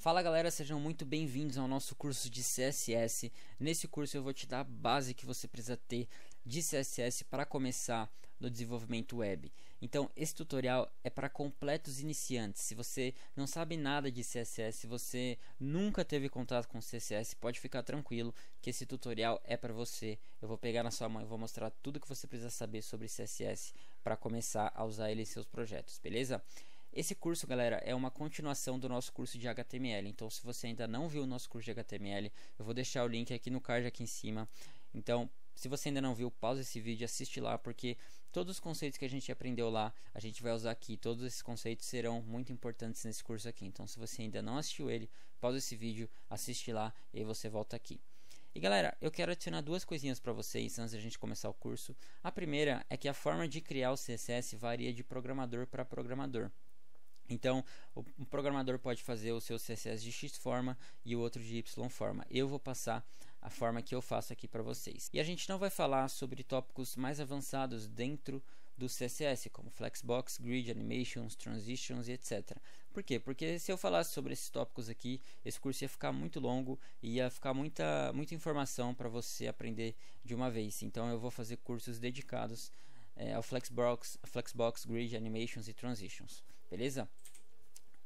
Fala galera, sejam muito bem-vindos ao nosso curso de CSS. Nesse curso eu vou te dar a base que você precisa ter de CSS para começar no desenvolvimento web. Então esse tutorial é para completos iniciantes. Se você não sabe nada de CSS, se você nunca teve contato com CSS, pode ficar tranquilo que esse tutorial é para você. Eu vou pegar na sua mão e vou mostrar tudo que você precisa saber sobre CSS para começar a usar ele em seus projetos, beleza? Esse curso, galera, é uma continuação do nosso curso de HTML. Então, se você ainda não viu o nosso curso de HTML, eu vou deixar o link aqui no card aqui em cima. Então, se você ainda não viu, pausa esse vídeo e assiste lá, porque todos os conceitos que a gente aprendeu lá, a gente vai usar aqui. Todos esses conceitos serão muito importantes nesse curso aqui. Então, se você ainda não assistiu ele, pausa esse vídeo, assiste lá e aí você volta aqui. E galera, eu quero adicionar duas coisinhas para vocês antes da gente começar o curso. A primeira é que a forma de criar o CSS varia de programador para programador. Então, um programador pode fazer o seu CSS de X forma e o outro de Y forma. Eu vou passar a forma que eu faço aqui para vocês. E a gente não vai falar sobre tópicos mais avançados dentro do CSS, como Flexbox, Grid, Animations, Transitions e etc. Por quê? Porque se eu falasse sobre esses tópicos aqui, esse curso ia ficar muito longo e ia ficar muita informação para você aprender de uma vez. Então, eu vou fazer cursos dedicados ao Flexbox, Grid, Animations e Transitions, beleza?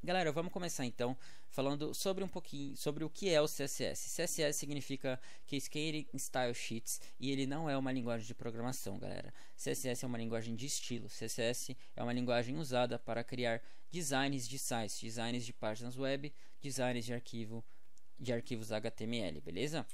Galera, vamos começar então falando sobre um pouquinho sobre o que é o CSS. CSS significa Cascading Style Sheets e ele não é uma linguagem de programação, galera. CSS é uma linguagem de estilo. CSS é uma linguagem usada para criar designs de sites, designs de páginas web, designs de arquivos HTML, beleza?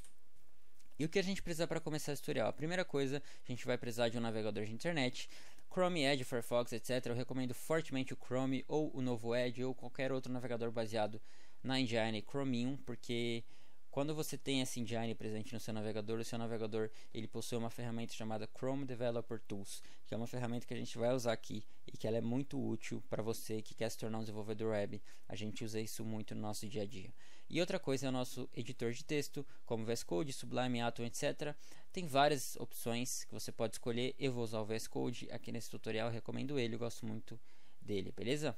E o que a gente precisa para começar esse tutorial? A primeira coisa, a gente vai precisar de um navegador de internet, Chrome, Edge, Firefox, etc. Eu recomendo fortemente o Chrome ou o novo Edge ou qualquer outro navegador baseado na engine Chromium, porque quando você tem essa engine presente no seu navegador, o seu navegador ele possui uma ferramenta chamada Chrome Developer Tools, que é uma ferramenta que a gente vai usar aqui e que ela é muito útil para você que quer se tornar um desenvolvedor web. A gente usa isso muito no nosso dia a dia. E outra coisa é o nosso editor de texto, como VS Code, Sublime, Atom, etc. Tem várias opções que você pode escolher. Eu vou usar o VS Code aqui nesse tutorial, recomendo ele, eu gosto muito dele, beleza?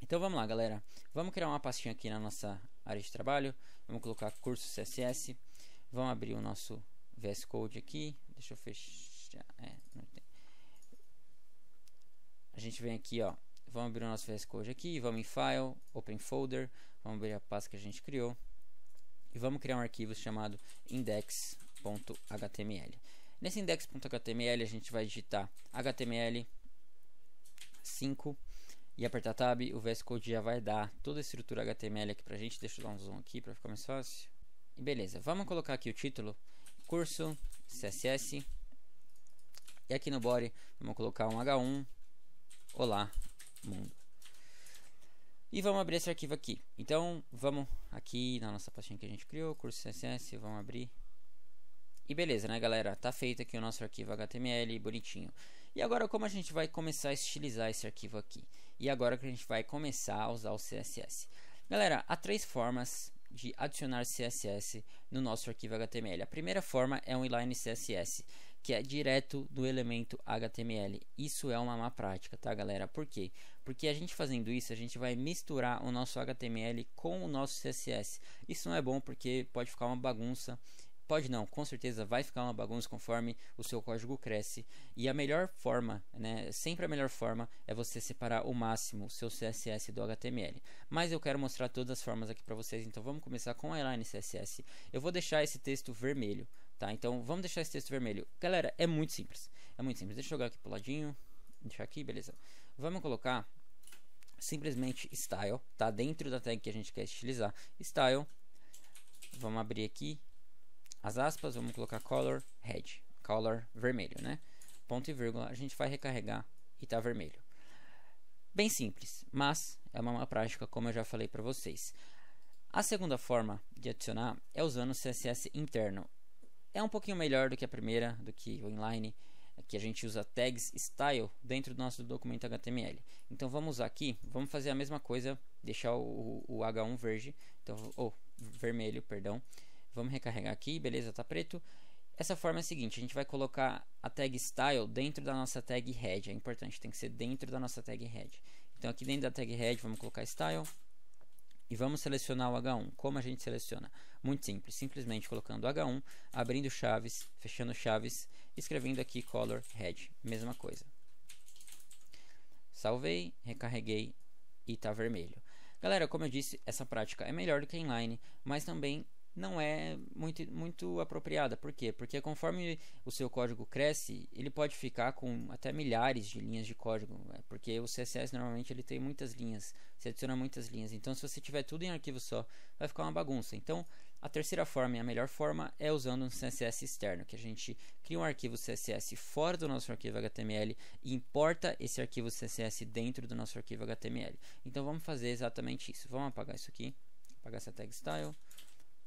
Então vamos lá, galera. Vamos criar uma pastinha aqui na nossa área de trabalho. Vamos colocar curso CSS. Vamos abrir o nosso VS Code aqui. Deixa eu fechar. Não tem. A gente vem aqui, ó. Vamos abrir o nosso VS Code aqui. Vamos em File, Open Folder. Vamos abrir a pasta que a gente criou. E vamos criar um arquivo chamado index.html. Nesse index.html a gente vai digitar HTML5 e apertar Tab. O VS Code já vai dar toda a estrutura HTML aqui pra gente. Deixa eu dar um zoom aqui para ficar mais fácil. E beleza, vamos colocar aqui o título: curso CSS. E aqui no body vamos colocar um H1 Olá Mundo. E vamos abrir esse arquivo aqui. Então vamos aqui na nossa pastinha que a gente criou, curso CSS, vamos abrir. E beleza, né, galera? Tá feito aqui o nosso arquivo HTML, bonitinho. E agora como a gente vai começar a estilizar esse arquivo aqui? E agora que a gente vai começar a usar o CSS. Galera, há três formas de adicionar CSS no nosso arquivo HTML. A primeira forma é um inline CSS, que é direto do elemento HTML. Isso é uma má prática, tá, galera? Por quê? Porque a gente fazendo isso, a gente vai misturar o nosso HTML com o nosso CSS. Isso não é bom porque pode ficar uma bagunça. Pode não, com certeza vai ficar uma bagunça conforme o seu código cresce. E a melhor forma, né, sempre a melhor forma é você separar o máximo o seu CSS do HTML. Mas eu quero mostrar todas as formas aqui para vocês, então vamos começar com a inline CSS. Eu vou deixar esse texto vermelho, tá? Então vamos deixar esse texto vermelho. Galera, é muito simples. É muito simples. Deixa eu jogar aqui pro ladinho. Deixar aqui, beleza. Vamos colocar simplesmente style, tá? Dentro da tag que a gente quer estilizar. Style. Vamos abrir aqui as aspas, vamos colocar color red, color vermelho, né? Ponto e vírgula, a gente vai recarregar e tá vermelho. Bem simples, mas é uma prática, como eu já falei para vocês. A segunda forma de adicionar é usando o CSS interno. É um pouquinho melhor do que a primeira, do que o inline, que a gente usa tags style dentro do nosso documento HTML. Então vamos usar aqui, vamos fazer a mesma coisa, deixar o H1 verde, então, vermelho, perdão. Vamos recarregar aqui, beleza, tá preto. Essa forma é a seguinte, a gente vai colocar a tag style dentro da nossa tag head. É importante, tem que ser dentro da nossa tag head. Então aqui dentro da tag head vamos colocar style. e vamos selecionar o H1. Como a gente seleciona? Muito simples, simplesmente colocando H1, abrindo chaves, fechando chaves, escrevendo aqui color red, mesma coisa. Salvei, recarreguei e está vermelho. Galera, como eu disse, essa prática é melhor do que inline, mas também não é muito apropriada. Por quê? Porque conforme o seu código cresce, ele pode ficar com até milhares de linhas de código, porque o CSS normalmente ele tem muitas linhas, você adiciona muitas linhas. Então, se você tiver tudo em arquivo só, vai ficar uma bagunça. Então, a terceira forma e a melhor forma é usando um CSS externo, que a gente cria um arquivo CSS fora do nosso arquivo HTML e importa esse arquivo CSS dentro do nosso arquivo HTML. Então, vamos fazer exatamente isso. Vamos apagar isso aqui, apagar essa tag style.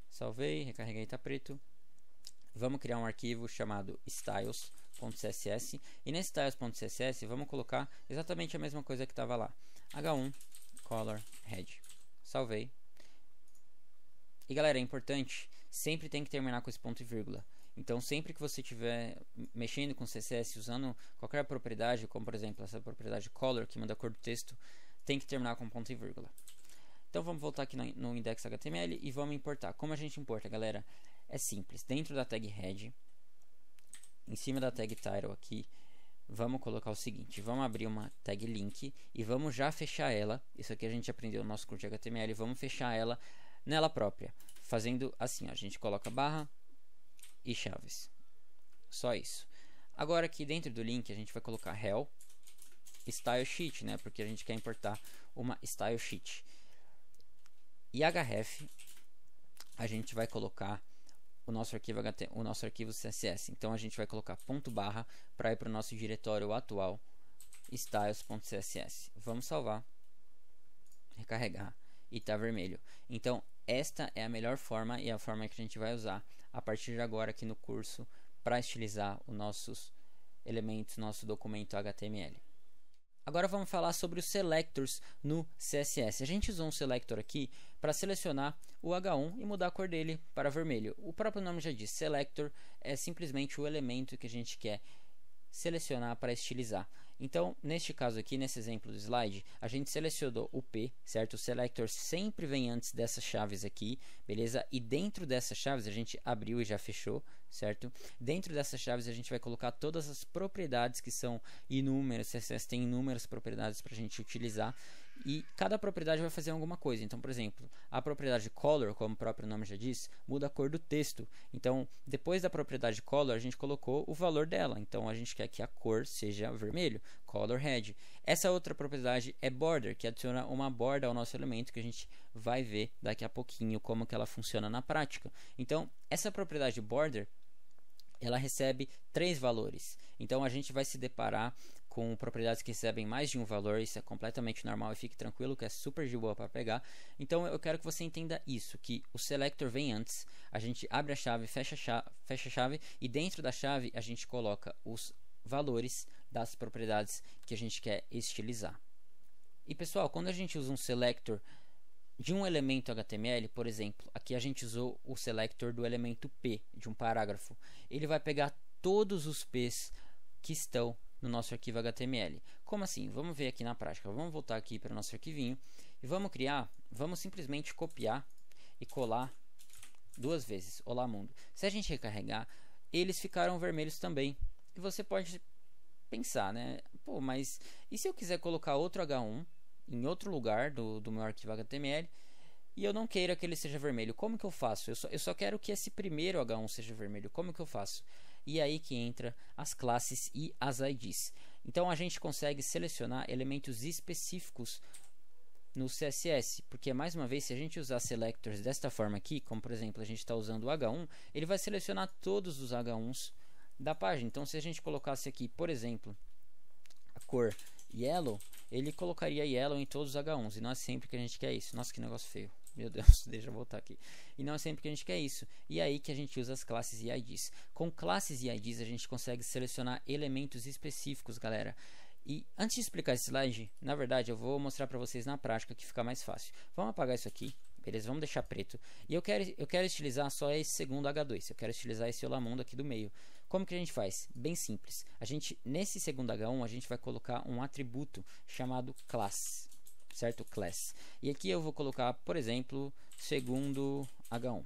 Salvei, recarreguei, está preto. Vamos criar um arquivo chamado styles.css e nesse styles.css vamos colocar exatamente a mesma coisa que estava lá. H1 color red. Salvei. E galera, é importante, sempre tem que terminar com esse ponto e vírgula. Então sempre que você estiver mexendo com CSS usando qualquer propriedade, como por exemplo essa propriedade color que muda a cor do texto, tem que terminar com ponto e vírgula. Então vamos voltar aqui no index.html e vamos importar. Como a gente importa, galera? É simples. Dentro da tag head, em cima da tag title aqui, vamos colocar o seguinte. Vamos abrir uma tag link e vamos já fechar ela. Isso aqui a gente aprendeu no nosso curso de HTML. Vamos fechar ela nela própria. Fazendo assim, ó, a gente coloca barra e chaves. Só isso. Agora aqui dentro do link a gente vai colocar hell style sheet, né? Porque a gente quer importar uma style sheet. E href a gente vai colocar o nosso arquivo CSS. Então a gente vai colocar ponto barra para ir para o nosso diretório atual styles.css. Vamos salvar, recarregar e está vermelho. Então esta é a melhor forma e a forma que a gente vai usar a partir de agora aqui no curso para estilizar os nossos elementos, nosso documento HTML. Agora vamos falar sobre os selectors no CSS. A gente usou um selector aqui para selecionar o H1 e mudar a cor dele para vermelho. O próprio nome já diz, selector é simplesmente o elemento que a gente quer selecionar para estilizar. Então, neste caso aqui, nesse exemplo do slide, a gente selecionou o P, certo? O selector sempre vem antes dessas chaves aqui, beleza? E dentro dessas chaves, a gente abriu e já fechou, certo? Dentro dessas chaves, a gente vai colocar todas as propriedades que são inúmeras. O CSS tem inúmeras propriedades para a gente utilizar. E cada propriedade vai fazer alguma coisa. Então, por exemplo, a propriedade color, como o próprio nome já diz, muda a cor do texto. Então, depois da propriedade color, a gente colocou o valor dela. Então, a gente quer que a cor seja vermelho, color red. Essa outra propriedade é border, que adiciona uma borda ao nosso elemento, que a gente vai ver daqui a pouquinho como que ela funciona na prática. Então, essa propriedade border, ela recebe 3 valores. Então, a gente vai se deparar com propriedades que recebem mais de um valor. Isso é completamente normal e fique tranquilo que é super de boa para pegar. Então eu quero que você entenda isso, que o selector vem antes, a gente abre a chave, fecha a chave e dentro da chave a gente coloca os valores das propriedades que a gente quer estilizar. E pessoal, quando a gente usa um selector de um elemento HTML, por exemplo, aqui a gente usou o selector do elemento P de um parágrafo, ele vai pegar todos os P's que estão no nosso arquivo HTML. Como assim? Vamos ver aqui na prática. Vamos voltar aqui para o nosso arquivinho e vamos simplesmente copiar e colar 2 vezes. Olá mundo. Se a gente recarregar, eles ficaram vermelhos também. E você pode pensar, né? Pô, mas e se eu quiser colocar outro H1 em outro lugar do meu arquivo HTML e eu não queira que ele seja vermelho? Como que eu faço? Eu só quero que esse primeiro H1 seja vermelho. Como que eu faço? E aí que entra as classes e as IDs. Então a gente consegue selecionar elementos específicos no CSS, porque mais uma vez, se a gente usar selectors desta forma aqui, como por exemplo a gente está usando o H1, ele vai selecionar todos os H1s da página. Então se a gente colocasse aqui, por exemplo, a cor yellow, ele colocaria yellow em todos os H1s, e não é sempre que a gente quer isso. Nossa, que negócio feio. Meu Deus, deixa eu voltar aqui. E não é sempre que a gente quer isso. E é aí que a gente usa as classes e IDs. Com classes e IDs a gente consegue selecionar elementos específicos, galera. E antes de explicar esse slide, na verdade eu vou mostrar para vocês na prática que fica mais fácil. Vamos apagar isso aqui, beleza? Vamos deixar preto. E eu quero estilizar só esse segundo H2. Eu quero estilizar esse olá mundo aqui do meio. Como que a gente faz? Bem simples. Nesse segundo H1 a gente vai colocar um atributo chamado class. certo? Class. E aqui eu vou colocar, por exemplo, segundo H1.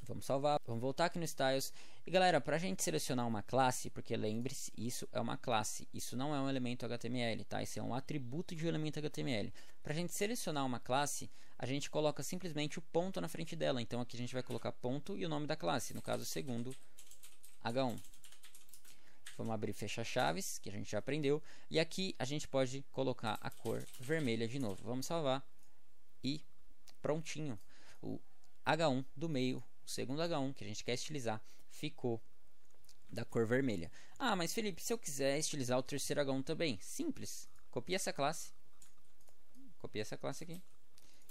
Vamos salvar, vamos voltar aqui no Styles. E galera, para a gente selecionar uma classe, porque lembre-se, isso é uma classe, isso não é um elemento HTML, tá? Isso é um atributo de um elemento HTML. Para a gente selecionar uma classe, a gente coloca simplesmente o ponto na frente dela. Então aqui a gente vai colocar ponto e o nome da classe, no caso segundo H1. Vamos abrir e fechar chaves, que a gente já aprendeu. E aqui a gente pode colocar a cor vermelha de novo. Vamos salvar e prontinho. O H1 do meio, o segundo H1 que a gente quer estilizar, ficou da cor vermelha. Ah, mas Felipe, se eu quiser estilizar o terceiro H1 também, simples. Copia essa classe. Copia essa classe aqui.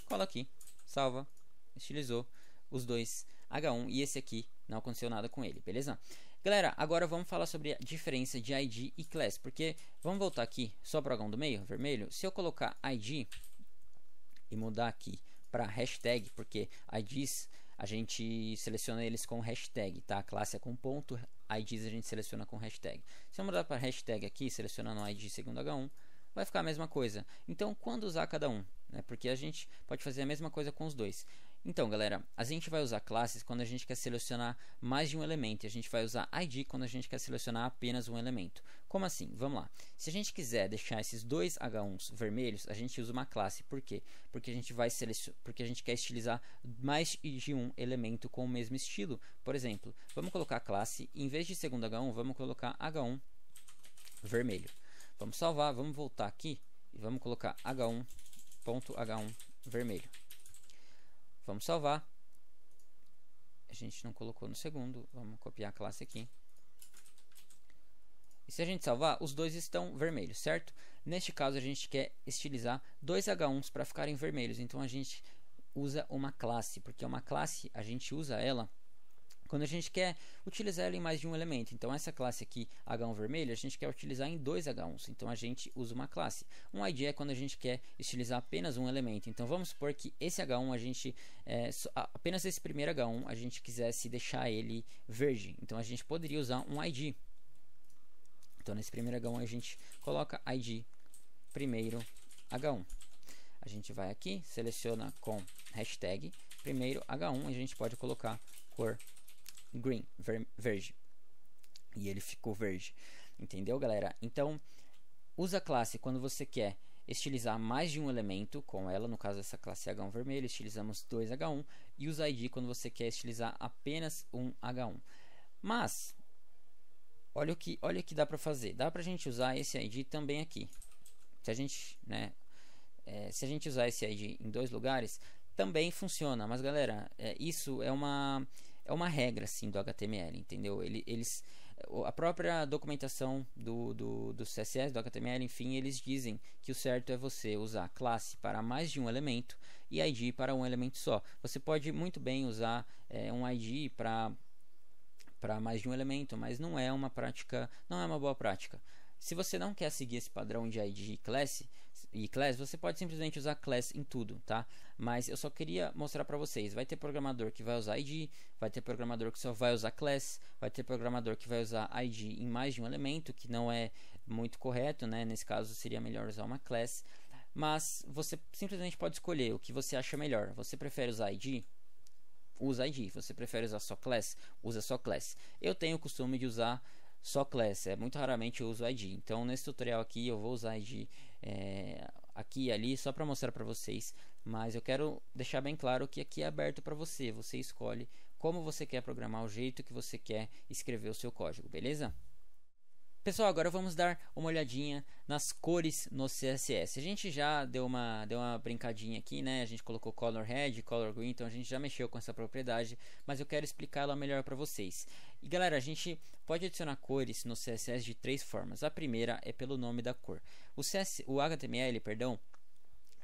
Cola aqui. Salva. Estilizou os dois H1 e esse aqui não aconteceu nada com ele, beleza? Galera, agora vamos falar sobre a diferença de ID e class, porque vamos voltar aqui só para o H1 do meio, vermelho. Se eu colocar ID e mudar aqui para hashtag, porque IDs a gente seleciona eles com hashtag, tá? A classe é com ponto, IDs a gente seleciona com hashtag. Se eu mudar para hashtag aqui, selecionando ID segundo H1, vai ficar a mesma coisa. Então, quando usar cada um? Né? Porque a gente pode fazer a mesma coisa com os dois. Então, galera, a gente vai usar classes quando a gente quer selecionar mais de um elemento. A gente vai usar ID quando a gente quer selecionar apenas um elemento. Como assim? Vamos lá. Se a gente quiser deixar esses dois H1s vermelhos, a gente usa uma classe. Por quê? Porque a gente vai porque a gente quer estilizar mais de um elemento com o mesmo estilo. Por exemplo, vamos colocar a classe, em vez de segundo H1, vamos colocar H1 vermelho. Vamos salvar, vamos voltar aqui e vamos colocar H1.H1 vermelho. Vamos salvar. A gente não colocou no segundo. Vamos copiar a classe aqui. E se a gente salvar, os dois estão vermelhos, certo? Neste caso, a gente quer estilizar dois H1s para ficarem vermelhos. Então, a gente usa uma classe. Porque uma classe, a gente usa ela quando a gente quer utilizar ela em mais de um elemento. Então, essa classe aqui, H1 vermelho, a gente quer utilizar em dois H1s. Então, a gente usa uma classe. Um ID é quando a gente quer estilizar apenas um elemento. Então, vamos supor que esse H1, a gente apenas esse primeiro H1, a gente quisesse deixar ele verde. Então, a gente poderia usar um ID. Então, nesse primeiro H1, a gente coloca ID primeiro H1. A gente vai aqui, seleciona com hashtag primeiro H1, a gente pode colocar cor green, verde, e ele ficou verde, entendeu, galera? Então, usa a classe quando você quer estilizar mais de um elemento com ela, no caso essa classe H1 vermelho, estilizamos dois H1, e usa ID quando você quer estilizar apenas um H1. Mas, olha o que dá para fazer, dá pra gente usar esse ID também aqui. Se a gente, se a gente usar esse ID em dois lugares, também funciona, mas galera, isso é uma regra assim do HTML, entendeu? A própria documentação do CSS, do HTML, enfim, eles dizem que o certo é você usar classe para mais de um elemento e ID para um elemento só. Você pode muito bem usar um ID para mais de um elemento, mas não é uma boa prática. Se você não quer seguir esse padrão de ID e class, você pode simplesmente usar class em tudo, tá? Mas eu só queria mostrar para vocês, vai ter programador que vai usar ID, vai ter programador que só vai usar class, vai ter programador que vai usar ID em mais de um elemento, que não é muito correto, né? Nesse caso seria melhor usar uma class, mas você simplesmente pode escolher o que você acha melhor. Você prefere usar ID? Usa ID. Você prefere usar só class? Usa só class. Eu tenho o costume de usar só class, muito raramente eu uso ID. Então nesse tutorial aqui eu vou usar ID aqui e ali só para mostrar para vocês, mas eu quero deixar bem claro que aqui é aberto para você. Você escolhe como você quer programar, o jeito que você quer escrever o seu código, beleza? Pessoal, agora vamos dar uma olhadinha nas cores no CSS. A gente já deu uma brincadinha aqui, né? A gente colocou color red, color green, então a gente já mexeu com essa propriedade, mas eu quero explicar ela melhor para vocês. E galera, a gente pode adicionar cores no CSS de três formas. A primeira é pelo nome da cor. O HTML, perdão,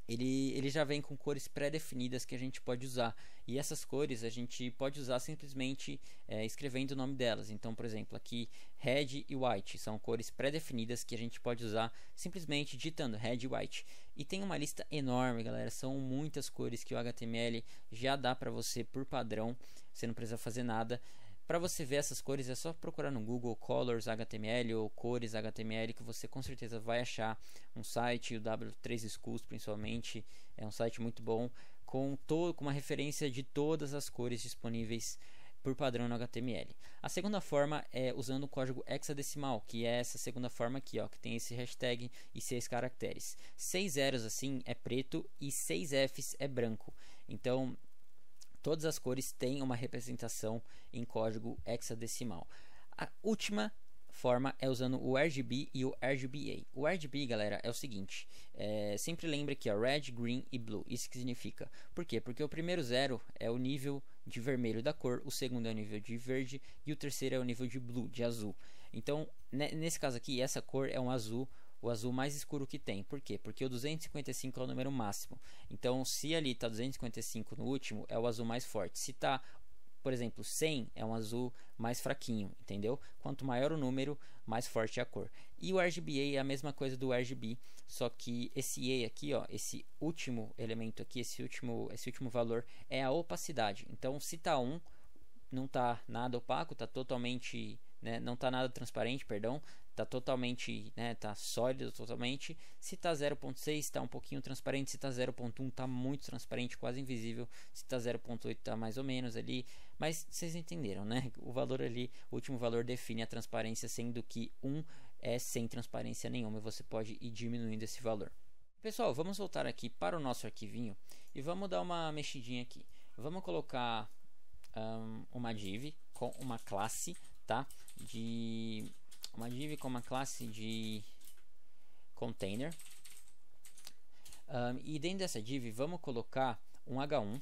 ele já vem com cores pré-definidas que a gente pode usar, e essas cores a gente pode usar simplesmente escrevendo o nome delas. Então, por exemplo, aqui red e white são cores pré-definidas que a gente pode usar simplesmente digitando red e white. E tem uma lista enorme, galera, são muitas cores que o HTML já dá para você por padrão, você não precisa fazer nada. para você ver essas cores é só procurar no Google Colors HTML ou Cores HTML, que você com certeza vai achar um site, o W3 Schools principalmente, é um site muito bom, com uma referência de todas as cores disponíveis por padrão no HTML. A segunda forma é usando o código hexadecimal, que é essa segunda forma aqui, ó, que tem esse hashtag e 6 caracteres. 6 zeros assim é preto e 6 Fs é branco. Então todas as cores têm uma representação em código hexadecimal. A última forma é usando o RGB e o RGBA. O RGB, galera, é o seguinte: sempre lembre que é red, green e blue. Isso que significa. Por quê? Porque o primeiro 0 é o nível de vermelho da cor, o segundo é o nível de verde e o terceiro é o nível de blue, de azul. Então, nesse caso aqui, essa cor é um azul, o azul mais escuro que tem. Por quê? Porque o 255 é o número máximo. Então, se ali está 255 no último, é o azul mais forte. Se está, por exemplo, 100, é um azul mais fraquinho, entendeu? Quanto maior o número, mais forte é a cor. E o RGBA é a mesma coisa do RGB, só que esse A aqui, ó, esse último elemento aqui, esse último valor é a opacidade. Então, se está 1, não está nada opaco, está totalmente, né, não está nada transparente, perdão, está totalmente, né, tá sólido totalmente. Se está 0.6 está um pouquinho transparente, se está 0.1 está muito transparente, quase invisível, se está 0.8 está mais ou menos ali, mas vocês entenderam, né? O valor ali, o último valor define a transparência, sendo que 1 é sem transparência nenhuma, e você pode ir diminuindo esse valor. Pessoal, vamos voltar aqui para o nosso arquivinho e vamos dar uma mexidinha aqui. Vamos colocar uma div com uma classe, tá? Uma div com uma classe de container, e dentro dessa div vamos colocar um H1.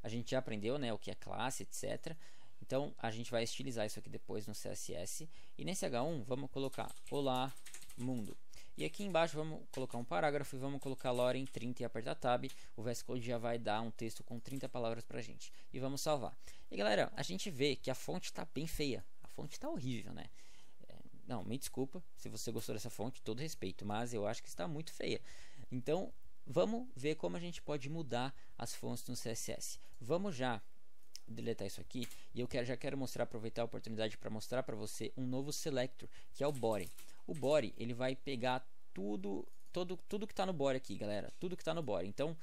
A gente já aprendeu, né, o que é classe, etc. Então a gente vai estilizar isso aqui depois no CSS, e nesse H1 vamos colocar olá mundo. E aqui embaixo vamos colocar um parágrafo e vamos colocar lore em 30 e apertar tab. O VS Code já vai dar um texto com 30 palavras pra gente. E vamos salvar. E galera, a gente vê que a fonte está bem feia. A fonte está horrível, né? Não, me desculpa se você gostou dessa fonte, todo respeito, mas eu acho que está muito feia. Então vamos ver como a gente pode mudar as fontes no CSS. Vamos já deletar isso aqui, e eu já quero aproveitar a oportunidade para mostrar para você um novo selector, que é o body. O body, ele vai pegar tudo que está no body aqui, galera, tudo que está no body. Então,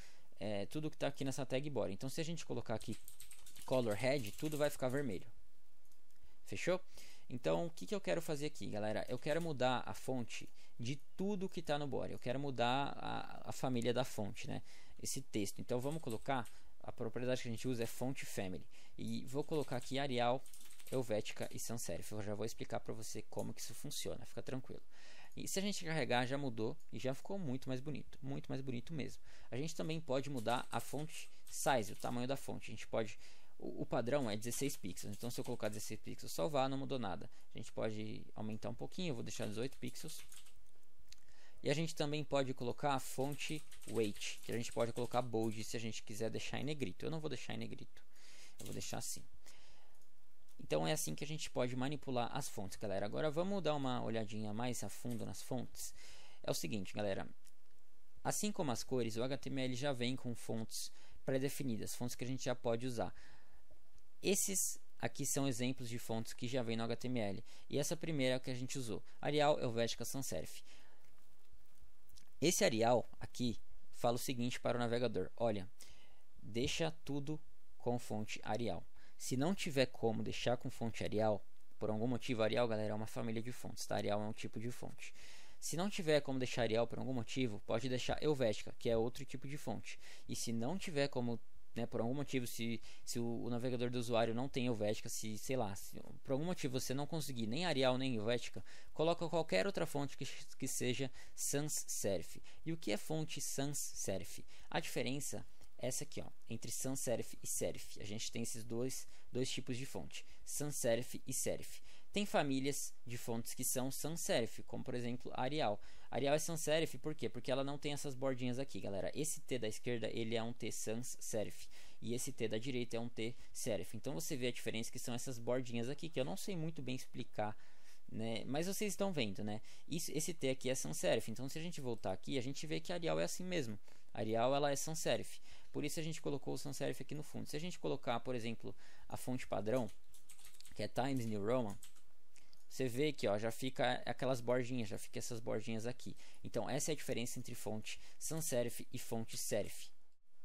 tudo que está aqui nessa tag body. Então, se a gente colocar aqui color red, tudo vai ficar vermelho. Fechou? Então, o que eu quero fazer aqui, galera? Eu quero mudar a fonte de tudo que está no body. Eu quero mudar a família da fonte, né? Esse texto. Então, vamos colocar, a propriedade que a gente usa é font family. E vou colocar aqui Arial, Helvética e Sans Serif. Eu já vou explicar para você como que isso funciona, fica tranquilo. E se a gente carregar, já mudou e já ficou muito mais bonito mesmo. A gente também pode mudar a font size, o tamanho da fonte. A gente pode, o padrão é 16 pixels, então se eu colocar 16 pixels salvar, não mudou nada. A gente pode aumentar um pouquinho, eu vou deixar 18 pixels. E a gente também pode colocar a fonte weight, que a gente pode colocar bold se a gente quiser deixar em negrito. Eu não vou deixar em negrito, eu vou deixar assim. Então é assim que a gente pode manipular as fontes, galera. Agora vamos dar uma olhadinha mais a fundo nas fontes. É o seguinte, galera. Assim como as cores, o HTML já vem com fontes pré-definidas, fontes que a gente já pode usar. Esses aqui são exemplos de fontes que já vem no HTML. E essa primeira é a que a gente usou. Arial, Helvética, Sans Serif. Esse Arial aqui fala o seguinte para o navegador. Olha, deixa tudo com fonte Arial. Se não tiver como deixar com fonte Arial, por algum motivo, Arial, galera, é uma família de fontes, tá? Arial é um tipo de fonte. Se não tiver como deixar Arial por algum motivo, pode deixar Helvética, que é outro tipo de fonte. E se não tiver como, né, por algum motivo, se o navegador do usuário não tem Helvética, sei lá, se por algum motivo você não conseguir nem Arial nem Helvética, coloca qualquer outra fonte que seja Sans Serif. E o que é fonte Sans Serif? A diferença essa aqui, ó, entre sans serif e serif. A gente tem esses dois tipos de fonte, sans serif e serif. Tem famílias de fontes que são sans serif, como por exemplo a Arial. Arial é sans serif por quê? Porque ela não tem essas bordinhas aqui, galera. Esse T da esquerda ele é um T sans serif e esse T da direita é um T serif. Então você vê a diferença que são essas bordinhas aqui, que eu não sei muito bem explicar, né? Mas vocês estão vendo, né? Esse T aqui é sans serif. Então se a gente voltar aqui, a gente vê que a Arial é assim mesmo. A Arial ela é sans serif. Por isso a gente colocou o sans serif aqui no fundo. Se a gente colocar, por exemplo, a fonte padrão, que é Times New Roman, você vê que ó, já fica aquelas bordinhas, já fica essas bordinhas aqui. Então essa é a diferença entre fonte sans serif e fonte serif.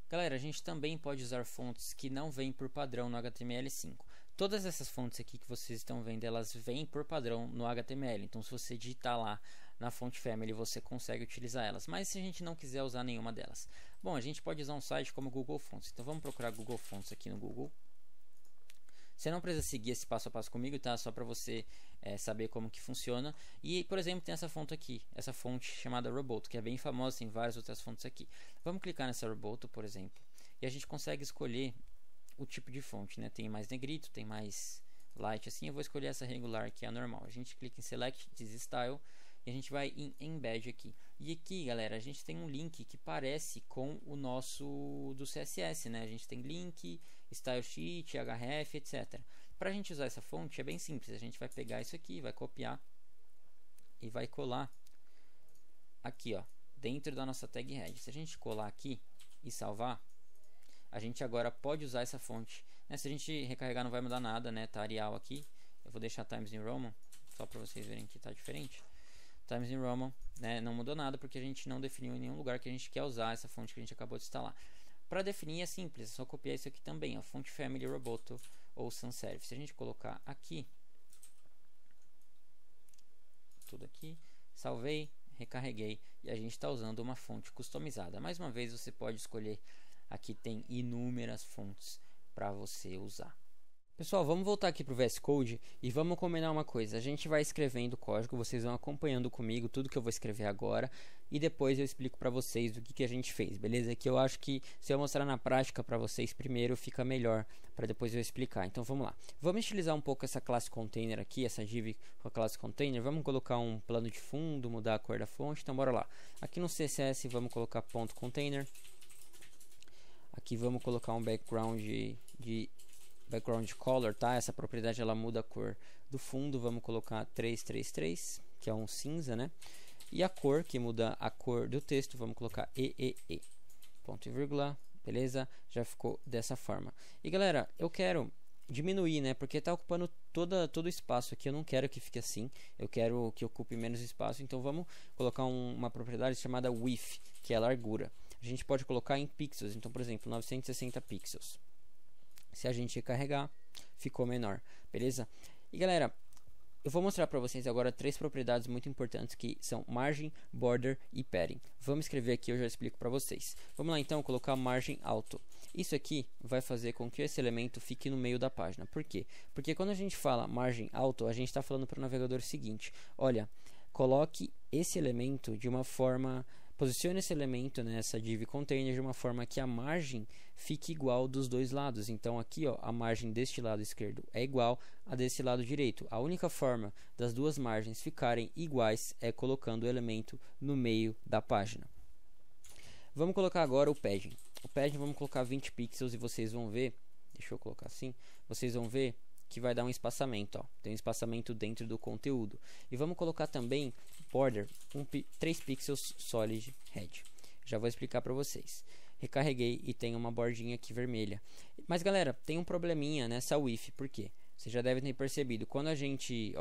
Galera, a gente também pode usar fontes que não vêm por padrão no HTML5. Todas essas fontes aqui que vocês estão vendo, elas vêm por padrão no HTML. Então se você digitar lá na fonte family, você consegue utilizar elas. Mas se a gente não quiser usar nenhuma delas, bom, a gente pode usar um site como Google Fonts. Então vamos procurar Google Fonts aqui no Google. Você não precisa seguir esse passo a passo comigo, tá? Só para você saber como que funciona. E, por exemplo, tem essa fonte aqui, essa fonte chamada Roboto, que é bem famosa, tem várias outras fontes aqui. Vamos clicar nessa Roboto, por exemplo, e a gente consegue escolher o tipo de fonte, né? Tem mais negrito, tem mais light, assim. Eu vou escolher essa regular, que é a normal. A gente clica em Select This Style e a gente vai em Embed aqui. E aqui, galera, a gente tem um link que parece com o nosso do CSS, né? A gente tem link, style sheet, href, etc. Para a gente usar essa fonte é bem simples. A gente vai pegar isso aqui, vai copiar e vai colar aqui, ó, dentro da nossa tag head. Se a gente colar aqui e salvar, a gente agora pode usar essa fonte, né? Se a gente recarregar não vai mudar nada, né? Tá Arial aqui. Eu vou deixar Times New Roman só para vocês verem que tá diferente. Times New Roman, né? Não mudou nada porque a gente não definiu em nenhum lugar que a gente quer usar essa fonte que a gente acabou de instalar. Para definir é simples, é só copiar isso aqui também, ó, fonte family Roboto ou sans serif. Se a gente colocar aqui, tudo aqui, salvei, recarreguei e a gente está usando uma fonte customizada. Mais uma vez você pode escolher, aqui tem inúmeras fontes para você usar. Pessoal, vamos voltar aqui para o VS Code e vamos combinar uma coisa. A gente vai escrevendo o código, vocês vão acompanhando comigo tudo que eu vou escrever agora e depois eu explico para vocês o que a gente fez, beleza? Que eu acho que se eu mostrar na prática para vocês primeiro fica melhor para depois eu explicar. Então vamos lá. Vamos estilizar um pouco essa classe container aqui, essa div com a classe container. Vamos colocar um plano de fundo, mudar a cor da fonte. Então bora lá. Aqui no CSS vamos colocar ponto .container. Aqui vamos colocar um background color, tá? Essa propriedade ela muda a cor do fundo. Vamos colocar 333, que é um cinza, né? E a cor, que muda a cor do texto, vamos colocar EEE. Ponto e vírgula, beleza? Já ficou dessa forma. E galera, eu quero diminuir, né? Porque tá ocupando todo o espaço aqui. Eu não quero que fique assim. Eu quero que ocupe menos espaço. Então vamos colocar uma propriedade chamada width, que é a largura. A gente pode colocar em pixels. Então, por exemplo, 960 pixels. Se a gente carregar, ficou menor, beleza? E galera, eu vou mostrar para vocês agora três propriedades muito importantes que são margem, border e padding. Vamos escrever aqui, eu já explico para vocês. Vamos lá então colocar margem alto. Isso aqui vai fazer com que esse elemento fique no meio da página. Por quê? Porque quando a gente fala margem alto, a gente está falando para o navegador o seguinte: olha, coloque esse elemento de uma forma... Posicione esse elemento nessa div container de uma forma que a margem fique igual dos dois lados. Então aqui, ó, a margem deste lado esquerdo é igual a desse lado direito. A única forma das duas margens ficarem iguais é colocando o elemento no meio da página. Vamos colocar agora o padding. O padding vamos colocar 20 pixels e vocês vão ver, deixa eu colocar assim, vocês vão ver que vai dar um espaçamento, ó. Tem um espaçamento dentro do conteúdo. E vamos colocar também border 3 pixels solid head. Já vou explicar para vocês. Recarreguei e tem uma bordinha aqui vermelha. Mas galera, tem um probleminha nessa width. Por quê? Você já deve ter percebido. Quando a gente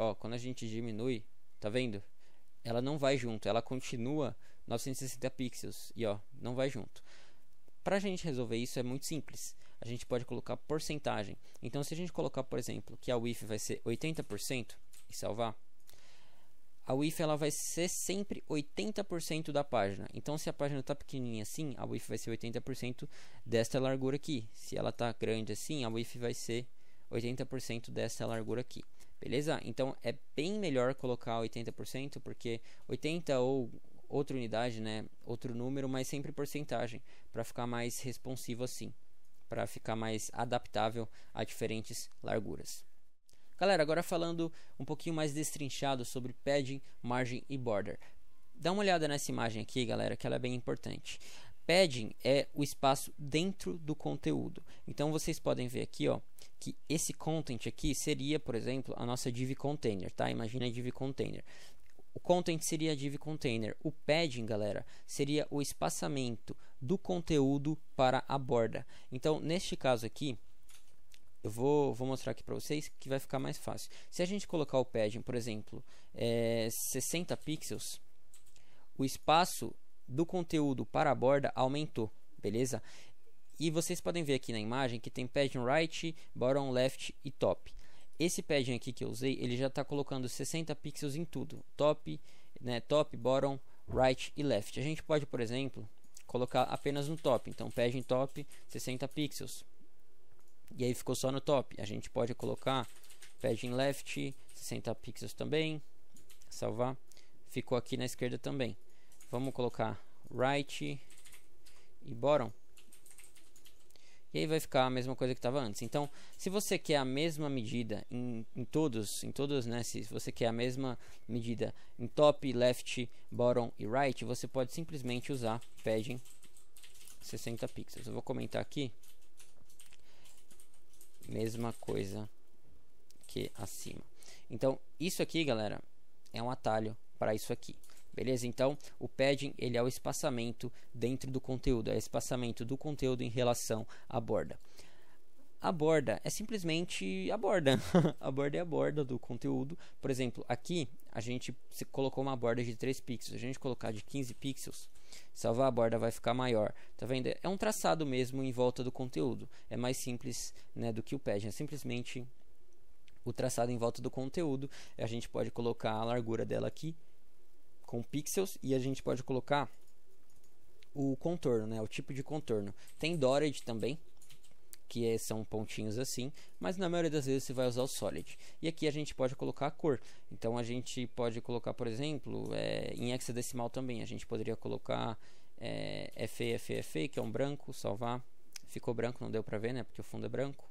diminui, tá vendo? Ela não vai junto, ela continua 960 pixels e ó, não vai junto. Para a gente resolver isso é muito simples. A gente pode colocar porcentagem. Então se a gente colocar, por exemplo, que a width vai ser 80% e salvar, a width ela vai ser sempre 80% da página. Então se a página está pequenininha assim, a width vai ser 80% desta largura aqui. Se ela está grande assim, a width vai ser 80% dessa largura aqui. Beleza? Então é bem melhor colocar 80%, porque 80 ou outra unidade, né, outro número, mas sempre porcentagem, para ficar mais responsivo assim, para ficar mais adaptável a diferentes larguras. Galera, agora falando um pouquinho mais destrinchado sobre padding, margem e border. Dá uma olhada nessa imagem aqui, galera, que ela é bem importante. Padding é o espaço dentro do conteúdo. Então vocês podem ver aqui, ó, que esse content aqui seria, por exemplo, a nossa div container, tá? Imagina a div container. O content seria a div container. O padding, galera, seria o espaçamento do conteúdo para a borda. Então, neste caso aqui, eu vou mostrar aqui para vocês que vai ficar mais fácil. Se a gente colocar o padding, por exemplo, 60 pixels, o espaço do conteúdo para a borda aumentou, beleza? E vocês podem ver aqui na imagem que tem padding right, bottom, left e top. Esse padding aqui que eu usei, ele já está colocando 60 pixels em tudo, top, né, top, bottom, right e left. A gente pode, por exemplo, colocar apenas no top. Então padding top 60 pixels. E aí ficou só no top. A gente pode colocar padding left 60 pixels também. Salvar. Ficou aqui na esquerda também. Vamos colocar right e bottom. E aí vai ficar a mesma coisa que estava antes. Então, se você quer a mesma medida em todos, né? Se você quer a mesma medida em top, left, bottom e right, você pode simplesmente usar padding 60 pixels. Eu vou comentar aqui. Mesma coisa que acima. Então, isso aqui, galera, é um atalho para isso aqui. Beleza? Então, o padding, ele é o espaçamento dentro do conteúdo, é o espaçamento do conteúdo em relação à borda. A borda é simplesmente a borda. A borda é a borda do conteúdo. Por exemplo, aqui a gente colocou uma borda de 3 pixels. A gente colocar de 15 pixels, salvar a borda vai ficar maior. Tá vendo? É um traçado mesmo em volta do conteúdo. É mais simples, né, do que o padding. É simplesmente o traçado em volta do conteúdo. A gente pode colocar a largura dela aqui com pixels e a gente pode colocar o contorno, né, o tipo de contorno. Tem dotted também, que são pontinhos assim, mas na maioria das vezes você vai usar o solid. E aqui a gente pode colocar a cor. Então a gente pode colocar, por exemplo, em hexadecimal também. A gente poderia colocar FE, que é um branco, salvar. Ficou branco, não deu pra ver, né, porque o fundo é branco.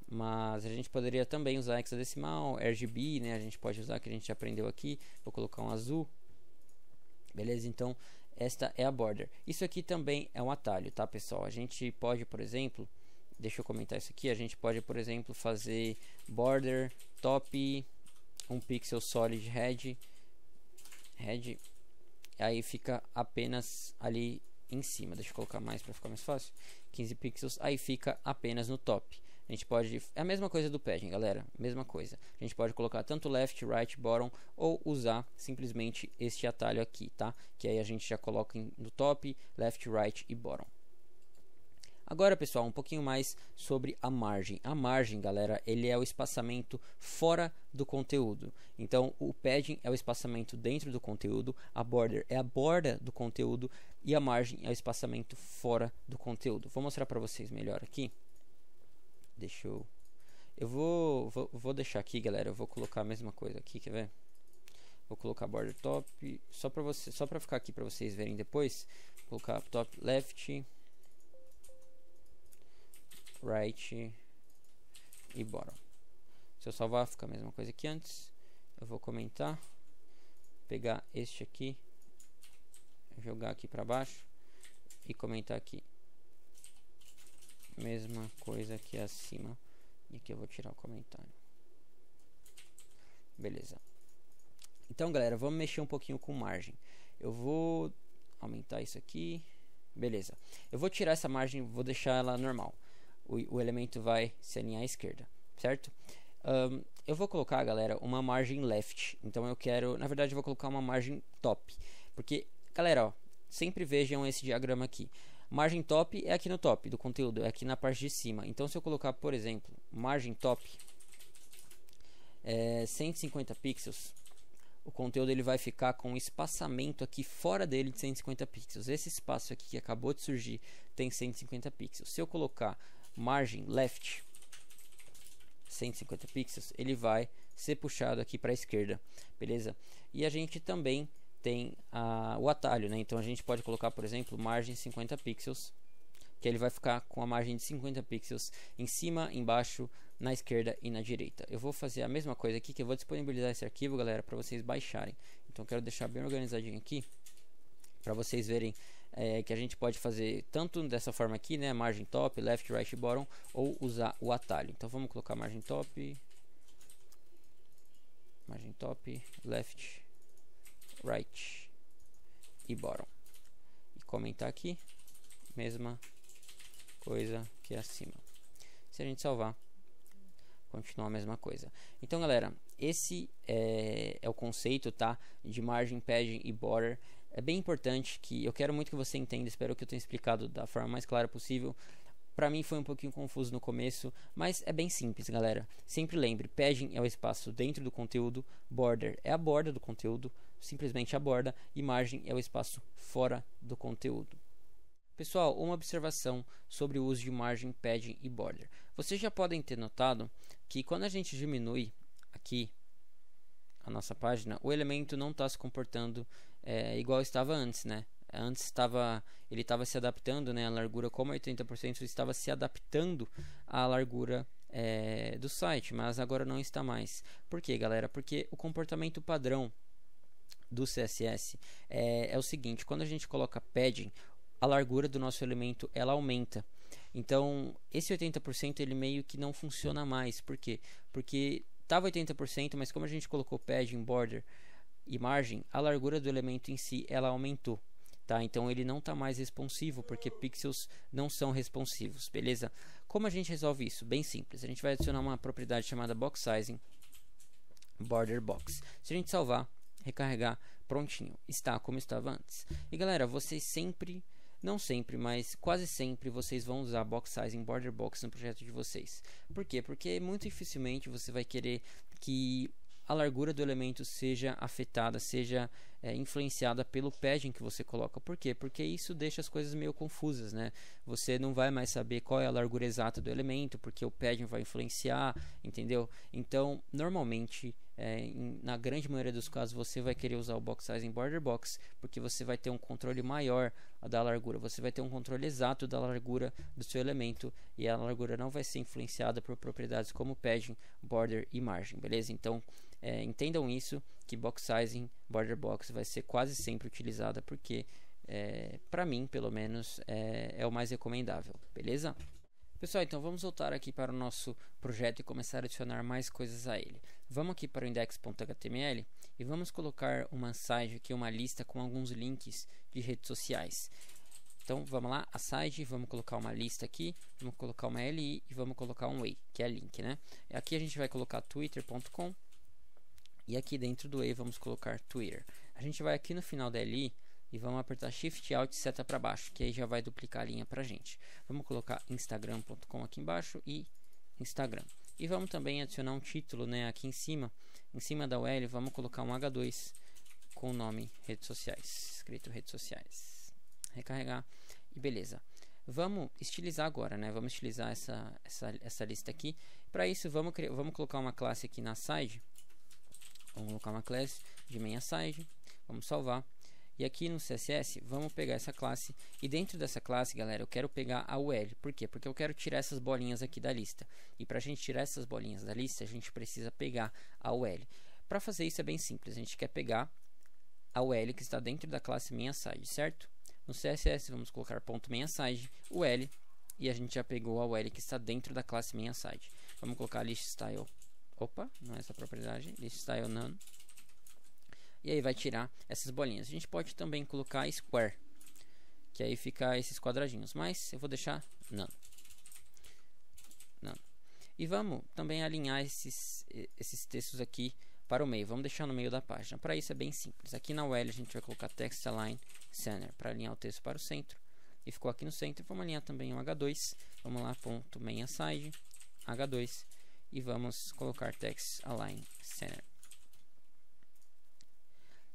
Mas a gente poderia também usar hexadecimal, RGB, né, a gente pode usar, que a gente aprendeu aqui. Vou colocar um azul. Beleza? Então, esta é a border. Isso aqui também é um atalho, tá, pessoal? A gente pode, por exemplo, deixa eu comentar isso aqui. A gente pode, por exemplo, fazer border top 1 pixel solid head. Aí fica apenas ali em cima. Deixa eu colocar mais para ficar mais fácil. 15 pixels. Aí fica apenas no top. A gente pode... É a mesma coisa do padding, galera. Mesma coisa. A gente pode colocar tanto left, right, bottom, ou usar simplesmente este atalho aqui, tá? Que aí a gente já coloca no top, left, right e bottom. Agora, pessoal, um pouquinho mais sobre a margem. A margem, galera, ele é o espaçamento fora do conteúdo. Então, o padding é o espaçamento dentro do conteúdo, a border é a borda do conteúdo e a margem é o espaçamento fora do conteúdo. Vou mostrar para vocês melhor aqui. Deixa eu vou deixar aqui, galera. Eu vou colocar a mesma coisa aqui, quer ver? Vou colocar border top só para ficar aqui para vocês verem depois. Vou colocar top left, right e bottom. Se eu salvar, fica a mesma coisa que antes. Eu vou comentar, pegar este aqui, jogar aqui para baixo e comentar aqui. Mesma coisa que acima. E aqui eu vou tirar o comentário. Beleza. Então, galera, vamos mexer um pouquinho com margem. Eu vou aumentar isso aqui. Beleza. Eu vou tirar essa margem, vou deixar ela normal. O elemento vai se alinhar à esquerda, certo? Eu vou colocar, galera, uma margem left. Então eu quero, na verdade, eu vou colocar uma margem top. Porque, galera, ó, sempre vejam esse diagrama aqui. Margem top é aqui no top do conteúdo, é aqui na parte de cima. Então, se eu colocar, por exemplo, margem top 150 pixels, o conteúdo ele vai ficar com um espaçamento aqui fora dele de 150 pixels. Esse espaço aqui que acabou de surgir tem 150 pixels. Se eu colocar margem left 150 pixels, ele vai ser puxado aqui para a esquerda, beleza? E a gente também tem o atalho, né? Então a gente pode colocar, por exemplo, margem 50 pixels, que ele vai ficar com a margem de 50 pixels em cima, embaixo, na esquerda e na direita. Eu vou fazer a mesma coisa aqui, que eu vou disponibilizar esse arquivo, galera, para vocês baixarem. Então eu quero deixar bem organizadinho aqui, para vocês verem que a gente pode fazer tanto dessa forma aqui, né? Margem top, left, right, bottom, ou usar o atalho. Então vamos colocar margem top, left, right e bottom, e comentar aqui, mesma coisa que acima. Se a gente salvar, continua a mesma coisa. Então, galera, esse é o conceito, tá, de margem, padding e border. É bem importante, que eu quero muito que você entenda, espero que eu tenha explicado da forma mais clara possível. Para mim foi um pouquinho confuso no começo, mas é bem simples, galera. Sempre lembre, padding é o espaço dentro do conteúdo, border é a borda do conteúdo, simplesmente a borda, e margem é o espaço fora do conteúdo. Pessoal, uma observação sobre o uso de margem, padding e border. Vocês já podem ter notado que quando a gente diminui aqui a nossa página, o elemento não está se comportando igual estava antes, né? Antes ele estava se adaptando, né? A largura, como 80%, estava se adaptando à largura do site, mas agora não está mais. Por quê, galera? Porque o comportamento padrão do CSS é o seguinte: quando a gente coloca padding, a largura do nosso elemento ela aumenta. Então esse 80% ele meio que não funciona mais. Por quê? Porque estava 80%, mas como a gente colocou padding, border e margem, a largura do elemento em si ela aumentou. Tá? Então ele não está mais responsivo, porque pixels não são responsivos, beleza? Como a gente resolve isso? Bem simples. A gente vai adicionar uma propriedade chamada box sizing border box. Se a gente salvar, recarregar, prontinho, está como estava antes. E galera, vocês sempre, não sempre, mas quase sempre vocês vão usar box sizing border box no projeto de vocês. Por quê? Porque muito dificilmente você vai querer que a largura do elemento seja afetada, seja influenciada pelo padding que você coloca. Por quê? Porque isso deixa as coisas meio confusas, né? Você não vai mais saber qual é a largura exata do elemento, porque o padding vai influenciar, entendeu? Então, normalmente, na grande maioria dos casos, você vai querer usar o box sizing border box, porque você vai ter um controle maior da largura, você vai ter um controle exato da largura do seu elemento, e a largura não vai ser influenciada por propriedades como padding, border e margem, beleza? Então, entendam isso, que box sizing border box vai ser quase sempre utilizada, porque para mim, pelo menos, é o mais recomendável, beleza? Pessoal, então vamos voltar aqui para o nosso projeto e começar a adicionar mais coisas a ele. Vamos aqui para o index.html e vamos colocar uma site aqui, uma lista com alguns links de redes sociais. Então vamos lá, a site, vamos colocar uma lista aqui, vamos colocar uma li e vamos colocar um way, que é link, né? Aqui a gente vai colocar twitter.com e aqui dentro do way vamos colocar Twitter. A gente vai aqui no final da li e vamos apertar Shift Alt e seta para baixo, que aí já vai duplicar a linha pra gente. Vamos colocar instagram.com aqui embaixo e Instagram. E vamos também adicionar um título, né, aqui em cima da URL, vamos colocar um H2 com o nome redes sociais, escrito redes sociais. Recarregar e beleza. Vamos estilizar agora, né? Vamos estilizar essa lista aqui. Para isso, vamos colocar uma classe aqui na side. Vamos colocar uma classe de main side. Vamos salvar. E aqui no CSS, vamos pegar essa classe. E dentro dessa classe, galera, eu quero pegar a UL. Por quê? Porque eu quero tirar essas bolinhas aqui da lista. E para a gente tirar essas bolinhas da lista, a gente precisa pegar a UL. Para fazer isso é bem simples. A gente quer pegar a UL que está dentro da classe main side, certo? No CSS, vamos colocar .main side, UL. E a gente já pegou a UL que está dentro da classe main side. Vamos colocar list style. Opa, não é essa propriedade. List style none. E aí vai tirar essas bolinhas. A gente pode também colocar square, que aí fica esses quadradinhos, mas eu vou deixar none. E vamos também alinhar esses textos aqui para o meio. Vamos deixar no meio da página. Para isso é bem simples. Aqui na UL a gente vai colocar text align center para alinhar o texto para o centro. E ficou aqui no centro. Vamos alinhar também um H2. Vamos lá, ponto main side, H2. E vamos colocar text align center.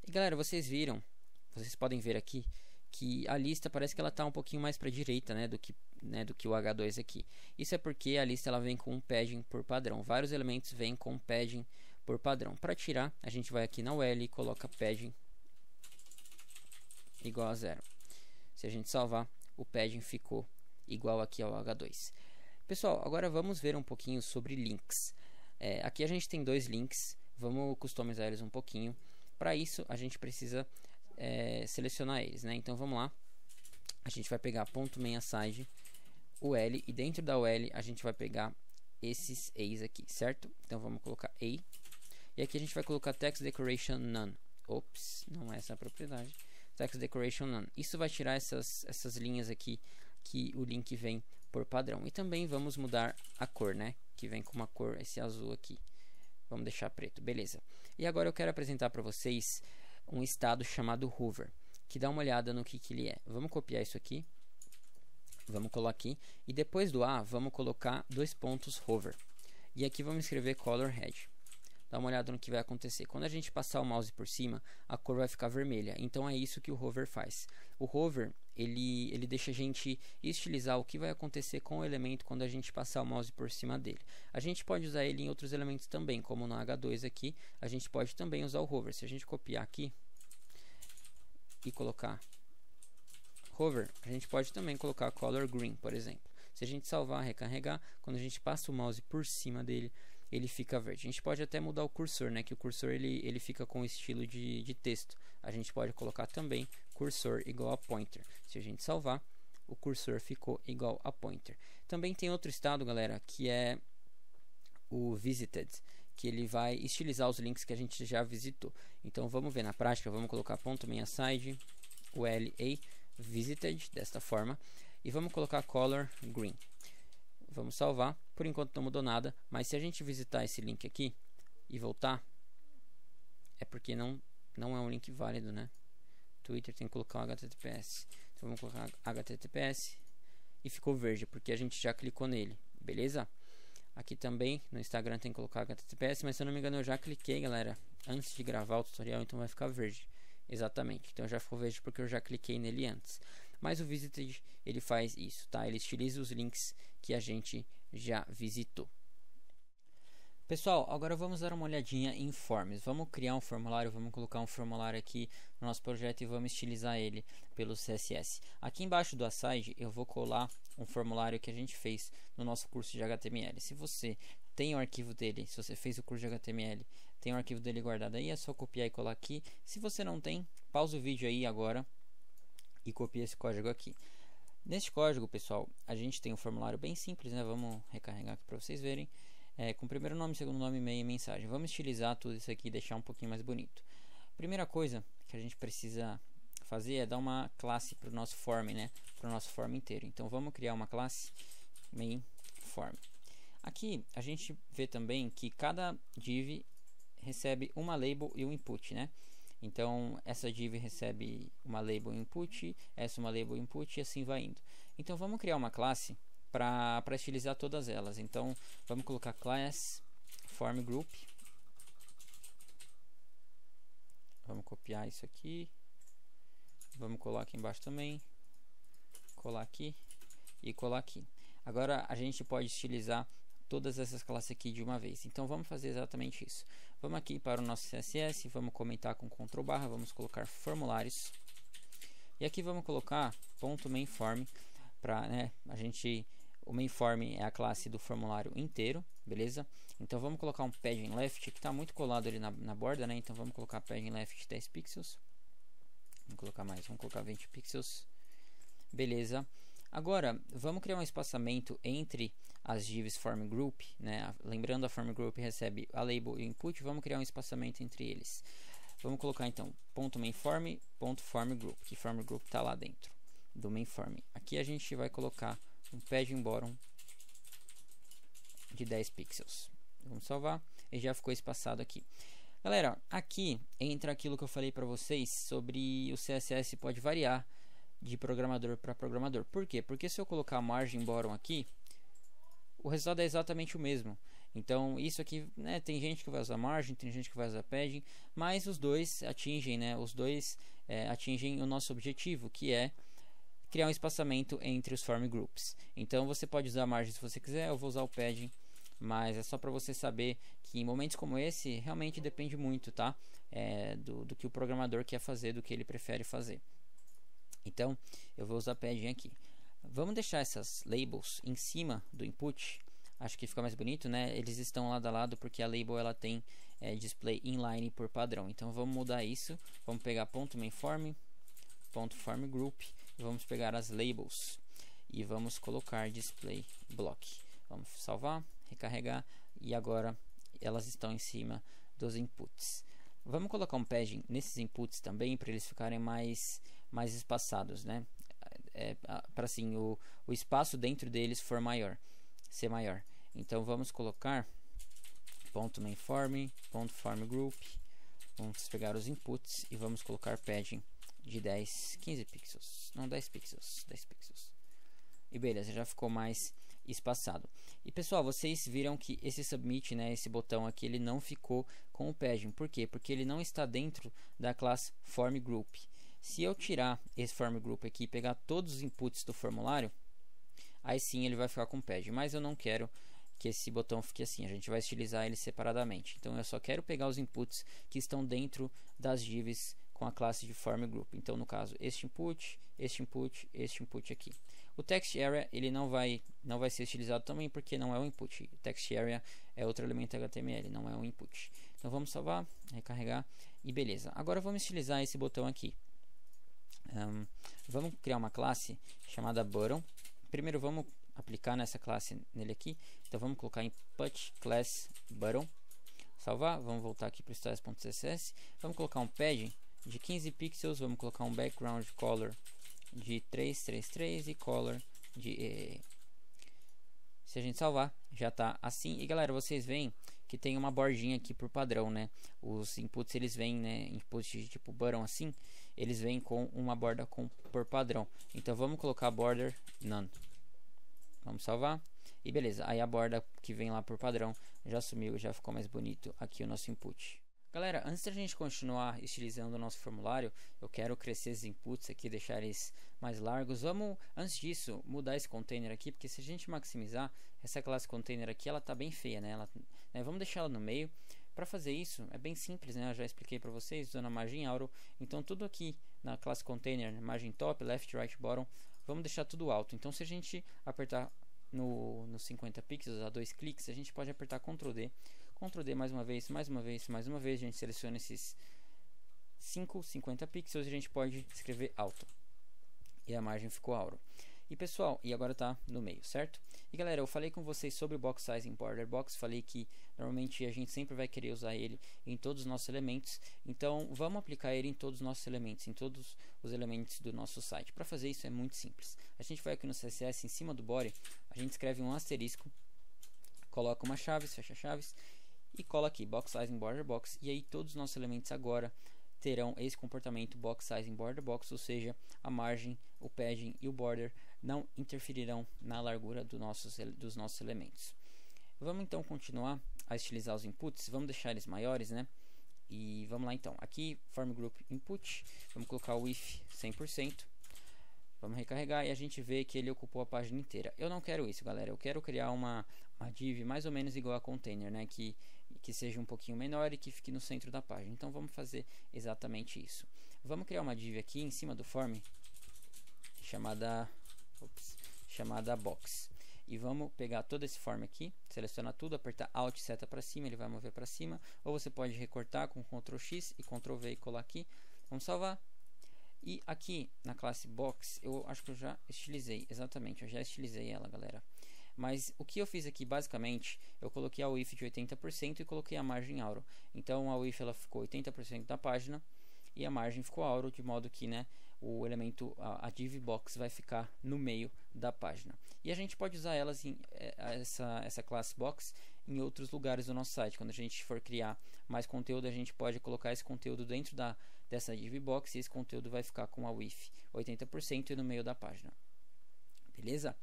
E galera, vocês podem ver aqui que a lista parece que ela está um pouquinho mais para a direita, né, do que o H2 aqui. Isso é porque a lista ela vem com um padding por padrão. Vários elementos vêm com padding por padrão. Para tirar, a gente vai aqui na UL e coloca padding igual a 0. Se a gente salvar, o padding ficou igual aqui ao H2. Pessoal, agora vamos ver um pouquinho sobre links. Aqui a gente tem dois links. Vamos customizar eles um pouquinho. Para isso, a gente precisa selecionar eles, né? Então, vamos lá. A gente vai pegar .main side, UL, e dentro da UL a gente vai pegar esses A's aqui, certo? Então, vamos colocar A. E aqui a gente vai colocar text decoration none. Ops, não é essa a propriedade. Text decoration none. Isso vai tirar essas linhas aqui que o link vem por padrão. E também vamos mudar a cor, né? Que vem com uma cor, esse azul aqui. Vamos deixar preto, beleza. E agora eu quero apresentar para vocês um estado chamado hover, que dá uma olhada no que ele é. Vamos copiar isso aqui. Vamos colocar aqui. E depois do A, vamos colocar 2 pontos hover. E aqui vamos escrever color red. Dá uma olhada no que vai acontecer. Quando a gente passar o mouse por cima, a cor vai ficar vermelha. Então é isso que o hover faz. O hover, ele deixa a gente estilizar o que vai acontecer com o elemento quando a gente passar o mouse por cima dele. A gente pode usar ele em outros elementos também, como no H2 aqui, a gente pode também usar o hover. Se a gente copiar aqui e colocar hover, a gente pode também colocar color green, por exemplo. Se a gente salvar, recarregar, quando a gente passa o mouse por cima dele, ele fica verde. A gente pode até mudar o cursor, né? Que o cursor ele fica com estilo de texto. A gente pode colocar também cursor igual a pointer. Se a gente salvar, o cursor ficou igual a pointer. Também tem outro estado, galera, que é o visited, que ele vai estilizar os links que a gente já visitou. Então vamos ver na prática. Vamos colocar ponto meia side, ULA visited desta forma e vamos colocar color green. Vamos salvar. Por enquanto não mudou nada, mas se a gente visitar esse link aqui e voltar, é porque não é um link válido, né? Twitter tem que colocar um HTTPS. Então vamos colocar HTTPS e ficou verde porque a gente já clicou nele, beleza? Aqui também no Instagram tem que colocar HTTPS, mas se eu não me engano eu já cliquei, galera, antes de gravar o tutorial, então vai ficar verde. Exatamente, então já ficou verde porque eu já cliquei nele antes. Mas o Visited, ele faz isso, tá? Ele estiliza os links que a gente já visitou. Pessoal, agora vamos dar uma olhadinha em forms. Vamos criar um formulário, vamos colocar um formulário aqui no nosso projeto e vamos estilizar ele pelo CSS. Aqui embaixo do aside eu vou colar um formulário que a gente fez no nosso curso de HTML. Se você tem o arquivo dele, se você fez o curso de HTML, tem o arquivo dele guardado aí, é só copiar e colar aqui. Se você não tem, pausa o vídeo aí agora e copia esse código aqui. Neste código, pessoal, a gente tem um formulário bem simples, né? Vamos recarregar aqui para vocês verem. Com primeiro nome, segundo nome, e-mail e mensagem. Vamos estilizar tudo isso aqui e deixar um pouquinho mais bonito. Primeira coisa que a gente precisa fazer é dar uma classe para o nosso form, né? Para o nosso form inteiro. Então vamos criar uma classe main form. Aqui a gente vê também que cada div recebe uma label e um input, né? Então essa div recebe uma label input, essa uma label input e assim vai indo. Então vamos criar uma classe para estilizar todas elas. Então vamos colocar class form group. Vamos copiar isso aqui. Vamos colar aqui embaixo também. Colar aqui e colar aqui. Agora a gente pode estilizar todas essas classes aqui de uma vez. Então vamos fazer exatamente isso. Vamos aqui para o nosso CSS, vamos comentar com Ctrl+, vamos colocar formulários. E aqui vamos colocar ponto .mainForm para, né, o mainForm é a classe do formulário inteiro, beleza? Então vamos colocar um padding left que está muito colado ali na borda, né? Então vamos colocar padding left 10 pixels. Vamos colocar mais, vamos colocar 20 pixels. Beleza. Agora, vamos criar um espaçamento entre as divs form group, né? Lembrando, a form group recebe a label e o input, vamos criar um espaçamento entre eles. Vamos colocar então .mainForm, .form group, que form group está lá dentro do mainForm. Aqui a gente vai colocar um padding bottom de 10 pixels. Vamos salvar e já ficou espaçado aqui. Galera, aqui entra aquilo que eu falei para vocês sobre o CSS pode variar de programador para programador. Por quê? Porque se eu colocar margem bottom aqui, o resultado é exatamente o mesmo. Então isso aqui, né, tem gente que vai usar margem, tem gente que vai usar padding, mas os dois atingem, né, atingem o nosso objetivo, que é criar um espaçamento entre os form groups. Então você pode usar a margem se você quiser, eu vou usar o padding, mas é só para você saber que em momentos como esse realmente depende muito, tá? Do que o programador quer fazer, do que ele prefere fazer. Então eu vou usar padding aqui. Vamos deixar essas labels em cima do input. Acho que fica mais bonito, né? Eles estão lado a lado porque a label ela tem display inline por padrão. Então vamos mudar isso. Vamos pegar .mainForm, .form group, vamos pegar as labels e vamos colocar display block. Vamos salvar, recarregar e agora elas estão em cima dos inputs. Vamos colocar um padding nesses inputs também para eles ficarem mais espaçados, né? para assim o espaço dentro deles for maior, ser maior. Então vamos colocar .mainForm, .formGroup, vamos pegar os inputs e vamos colocar padding de 10, 15 pixels, não 10 pixels, 10 pixels. E beleza, já ficou mais espaçado. E pessoal, vocês viram que esse submit, né, esse botão aqui, ele não ficou com o padding. Por quê? Porque ele não está dentro da classe formGroup. Se eu tirar esse formGroup aqui e pegar todos os inputs do formulário, aí sim ele vai ficar com padding. Mas eu não quero que esse botão fique assim, a gente vai estilizar ele separadamente. Então eu só quero pegar os inputs que estão dentro das divs com a classe de formGroup. Então no caso, este input, este input, este input aqui. O text area ele não vai ser estilizado também porque não é um input. O text area é outro elemento HTML, não é um input. Então vamos salvar, recarregar e beleza. Agora vamos estilizar esse botão aqui. Vamos criar uma classe chamada button. Primeiro vamos aplicar nessa classe nele aqui. Então vamos colocar input class button. Salvar, vamos voltar aqui para o styles.css. Vamos colocar um padding de 15 pixels, vamos colocar um background color de 333 e color de se a gente salvar, já está assim. E galera, vocês veem que tem uma bordinha aqui por padrão, né? Os inputs eles vêm, né, inputs de tipo button assim, eles vêm com uma borda por padrão. Então vamos colocar border none. Vamos salvar e beleza. Aí a borda que vem lá por padrão já sumiu, já ficou mais bonito aqui o nosso input. Galera, antes da gente continuar estilizando o nosso formulário, eu quero crescer esses inputs aqui, deixar eles mais largos. Vamos, antes disso, mudar esse container aqui, porque se a gente maximizar, essa classe container aqui, ela tá bem feia, né? Vamos deixar ela no meio. Para fazer isso, é bem simples, né? Eu já expliquei para vocês, usando a margem alto. Então, tudo aqui na classe container, margem top, left, right, bottom, vamos deixar tudo alto. Então, se a gente apertar no 50 pixels, a 2 cliques, a gente pode apertar Ctrl D. Ctrl D mais uma vez, mais uma vez, mais uma vez. A gente seleciona esses 50 pixels e a gente pode escrever alto. E a margem ficou alto. E pessoal, e agora está no meio, certo? E galera, eu falei com vocês sobre o box size em border box. Falei que normalmente a gente sempre vai querer usar ele em todos os nossos elementos. Então vamos aplicar ele em todos os nossos elementos, em todos os elementos do nosso site. Para fazer isso é muito simples. A gente vai aqui no CSS, em cima do body, a gente escreve um asterisco, coloca uma chaves, fecha chaves e cola aqui box size em border box. E aí todos os nossos elementos agora terão esse comportamento box size em border box, ou seja, a margem, o padding e o border não interferirão na largura dos nossos elementos. Vamos então continuar a estilizar os inputs, vamos deixar eles maiores, né? E vamos lá então, aqui formGroup input, vamos colocar o if 100%, vamos recarregar e a gente vê que ele ocupou a página inteira. Eu não quero isso, galera, eu quero criar uma div mais ou menos igual a container, né? Que seja um pouquinho menor e que fique no centro da página. Então vamos fazer exatamente isso. Vamos criar uma div aqui em cima do form chamada box. E vamos pegar todo esse form aqui, selecionar tudo, apertar Alt seta para cima, ele vai mover para cima. Ou você pode recortar com Ctrl X e Ctrl V e colar aqui. Vamos salvar. E aqui na classe box, eu acho que eu já estilizei, exatamente, eu já estilizei ela, galera. Mas o que eu fiz aqui basicamente, eu coloquei a width de 80% e coloquei a margem auto. Então a width ela ficou 80% da página e a margem ficou auto, de modo que, né, o elemento, a div box vai ficar no meio da página. E a gente pode usar elas essa classe box em outros lugares do nosso site. Quando a gente for criar mais conteúdo, a gente pode colocar esse conteúdo dentro dessa div box e esse conteúdo vai ficar com a width 80% e no meio da página. Beleza?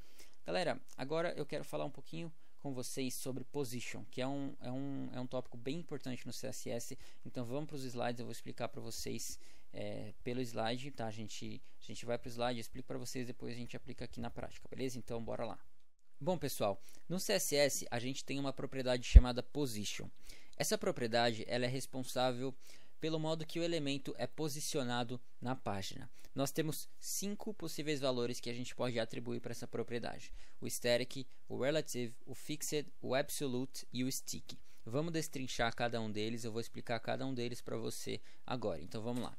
Galera, agora eu quero falar um pouquinho com vocês sobre position, que é um tópico bem importante no CSS. Então vamos para os slides, eu vou explicar para vocês pelo slide, tá? A gente vai para o slide, eu explico para vocês, depois a gente aplica aqui na prática, beleza? Então bora lá. Bom pessoal, no CSS a gente tem uma propriedade chamada position. Essa propriedade ela é responsável pelo modo que o elemento é posicionado na página. Nós temos 5 possíveis valores que a gente pode atribuir para essa propriedade: o static, o relative, o fixed, o absolute e o stick. Vamos destrinchar cada um deles, eu vou explicar cada um deles para você agora. Então vamos lá.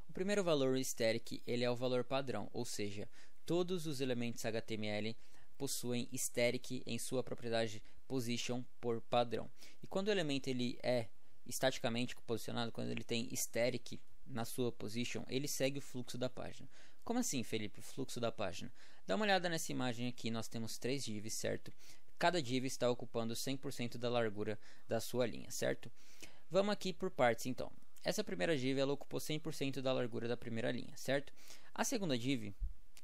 O primeiro valor, o static, ele é o valor padrão, ou seja, todos os elementos HTML possuem static em sua propriedade position por padrão. E quando o elemento ele é estaticamente posicionado, quando ele tem static na sua position, ele segue o fluxo da página. Como assim, Felipe? Fluxo da página. Dá uma olhada nessa imagem aqui, nós temos 3 divs, certo? Cada div está ocupando 100% da largura da sua linha, certo? Vamos aqui por partes, então. Essa primeira div, ela ocupou 100% da largura da primeira linha, certo? A segunda div,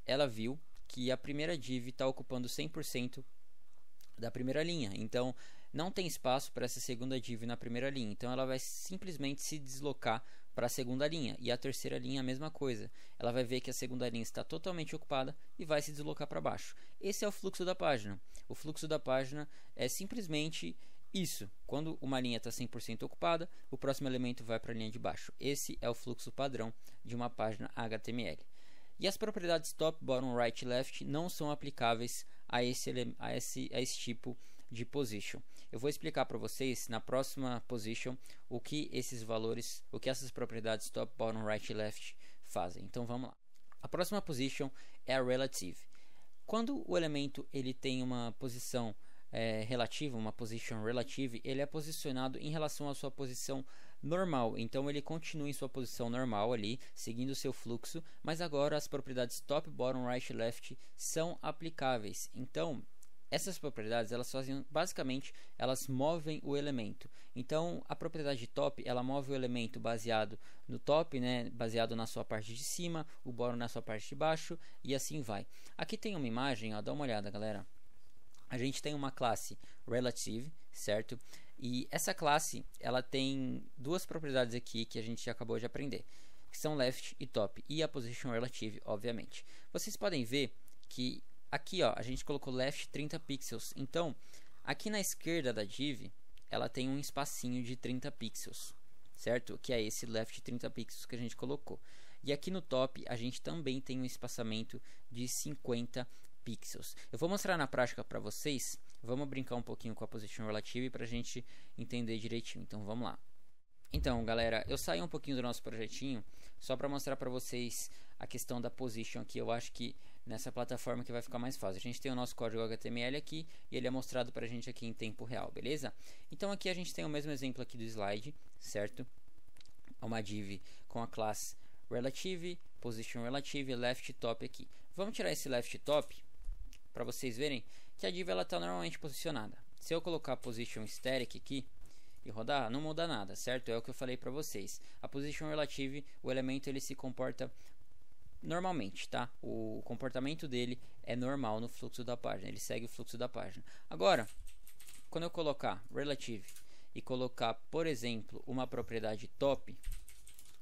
ela viu que a primeira div está ocupando 100% da primeira linha. Então, não tem espaço para essa segunda div na primeira linha. Então, ela vai simplesmente se deslocar para a segunda linha. E a terceira linha a mesma coisa. Ela vai ver que a segunda linha está totalmente ocupada e vai se deslocar para baixo. Esse é o fluxo da página. O fluxo da página é simplesmente isso. Quando uma linha está 100% ocupada, o próximo elemento vai para a linha de baixo. Esse é o fluxo padrão de uma página HTML. E as propriedades top, bottom, right, left não são aplicáveis a esse tipo de position. Eu vou explicar para vocês na próxima position o que esses valores, o que essas propriedades top, bottom, right e left fazem. Então vamos lá. A próxima position é a relative. Quando o elemento ele tem uma posição relativa, uma position relative, ele é posicionado em relação à sua posição normal. Então ele continua em sua posição normal ali, seguindo o seu fluxo, mas agora as propriedades top, bottom, right e left são aplicáveis. Então essas propriedades, elas fazem, basicamente, elas movem o elemento. Então, a propriedade top, ela move o elemento baseado no top, né, baseado na sua parte de cima, o bottom na sua parte de baixo, e assim vai. Aqui tem uma imagem, ó, dá uma olhada, galera. A gente tem uma classe relative, certo? E essa classe, ela tem duas propriedades aqui que a gente acabou de aprender, que são left e top, e a position relative, obviamente. Vocês podem ver que aqui, ó, a gente colocou left 30 pixels. Então, aqui na esquerda da div, ela tem um espacinho de 30 pixels, certo? Que é esse left 30 pixels que a gente colocou. E aqui no top, a gente também tem um espaçamento de 50 pixels. Eu vou mostrar na prática para vocês. Vamos brincar um pouquinho com a position relative para a gente entender direitinho. Então, vamos lá. Então, galera, eu saí um pouquinho do nosso projetinho só para mostrar para vocês a questão da position aqui. Eu acho que nessa plataforma que vai ficar mais fácil. A gente tem o nosso código HTML aqui e ele é mostrado para a gente aqui em tempo real, beleza? Então aqui a gente tem o mesmo exemplo aqui do slide, certo? Uma div com a classe relative, position relative, left top aqui. Vamos tirar esse left top para vocês verem que a div ela está normalmente posicionada. Se eu colocar position static aqui e rodar, não muda nada, certo? É o que eu falei para vocês. A position relative, o elemento ele se comporta normalmente, tá? O comportamento dele é normal no fluxo da página, ele segue o fluxo da página. Agora, quando eu colocar relative e colocar, por exemplo, uma propriedade top,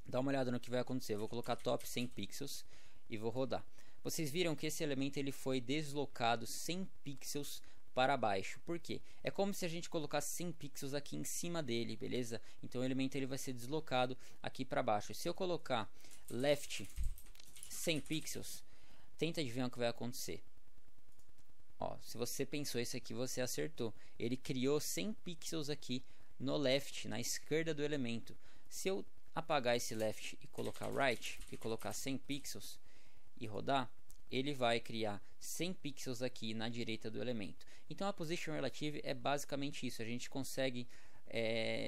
dá uma olhada no que vai acontecer. Eu vou colocar top 100 pixels e vou rodar. Vocês viram que esse elemento ele foi deslocado 100 pixels para baixo. Por quê? É como se a gente colocasse 100 pixels aqui em cima dele, beleza? Então o elemento ele vai ser deslocado aqui para baixo. Se eu colocar left 100 pixels, tenta adivinhar o que vai acontecer. Ó, se você pensou isso aqui, você acertou. Ele criou 100 pixels aqui no left, na esquerda do elemento. Se eu apagar esse left e colocar right, e colocar 100 pixels e rodar, ele vai criar 100 pixels aqui na direita do elemento. Então a position relative é basicamente isso. A gente consegue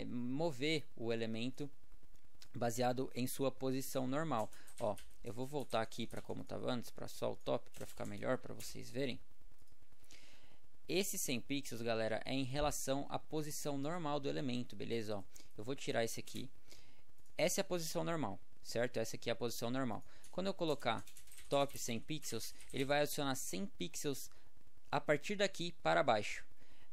mover o elemento baseado em sua posição normal. Ó, eu vou voltar aqui para como estava antes, para só o top, para ficar melhor para vocês verem. Esse 100 pixels, galera, é em relação à posição normal do elemento, beleza? Ó, eu vou tirar esse aqui. Essa é a posição normal, certo? Essa aqui é a posição normal. Quando eu colocar top 100 pixels, ele vai adicionar 100 pixels a partir daqui para baixo.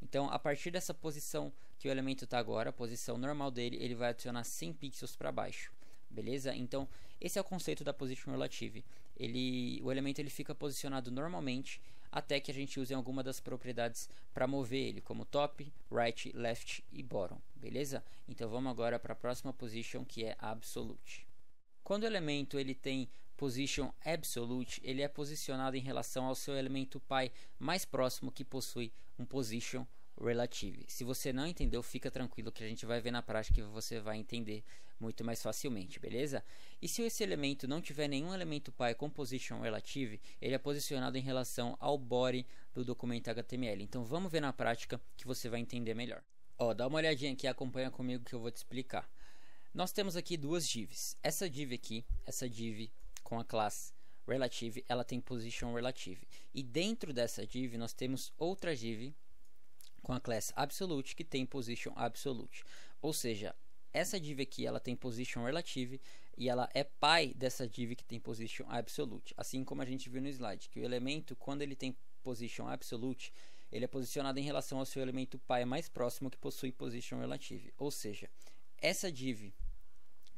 Então, a partir dessa posição que o elemento está agora, a posição normal dele, ele vai adicionar 100 pixels para baixo. Beleza? Então, esse é o conceito da position relative. O elemento ele fica posicionado normalmente até que a gente use alguma das propriedades para mover ele, como top, right, left e bottom. Beleza? Então, vamos agora para a próxima position, que é absolute. Quando o elemento ele tem position absolute, ele é posicionado em relação ao seu elemento pai mais próximo, que possui um position relative. Se você não entendeu, fica tranquilo que a gente vai ver na prática e você vai entender muito mais facilmente, beleza? E se esse elemento não tiver nenhum elemento pai com position relative, ele é posicionado em relação ao body do documento HTML. Então vamos ver na prática que você vai entender melhor. Ó, dá uma olhadinha aqui, acompanha comigo que eu vou te explicar. Nós temos aqui duas divs. Essa div aqui, essa div com a classe relative, ela tem position relative. E dentro dessa div nós temos outra div com a class absolute que tem position absolute. Ou seja, essa div aqui ela tem position relative e ela é pai dessa div que tem position absolute. Assim como a gente viu no slide, que o elemento, quando ele tem position absolute, ele é posicionado em relação ao seu elemento pai mais próximo que possui position relative. Ou seja, essa div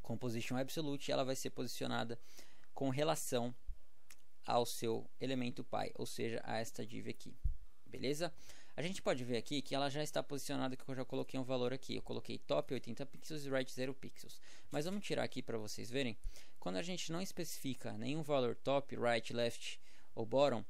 com position absolute, ela vai ser posicionada com relação ao seu elemento pai, ou seja, a esta div aqui. Beleza? A gente pode ver aqui que ela já está posicionada, que eu já coloquei um valor aqui. Eu coloquei top 80 pixels e right 0 pixels. Mas vamos tirar aqui para vocês verem. Quando a gente não especifica nenhum valor top, right, left ou bottom,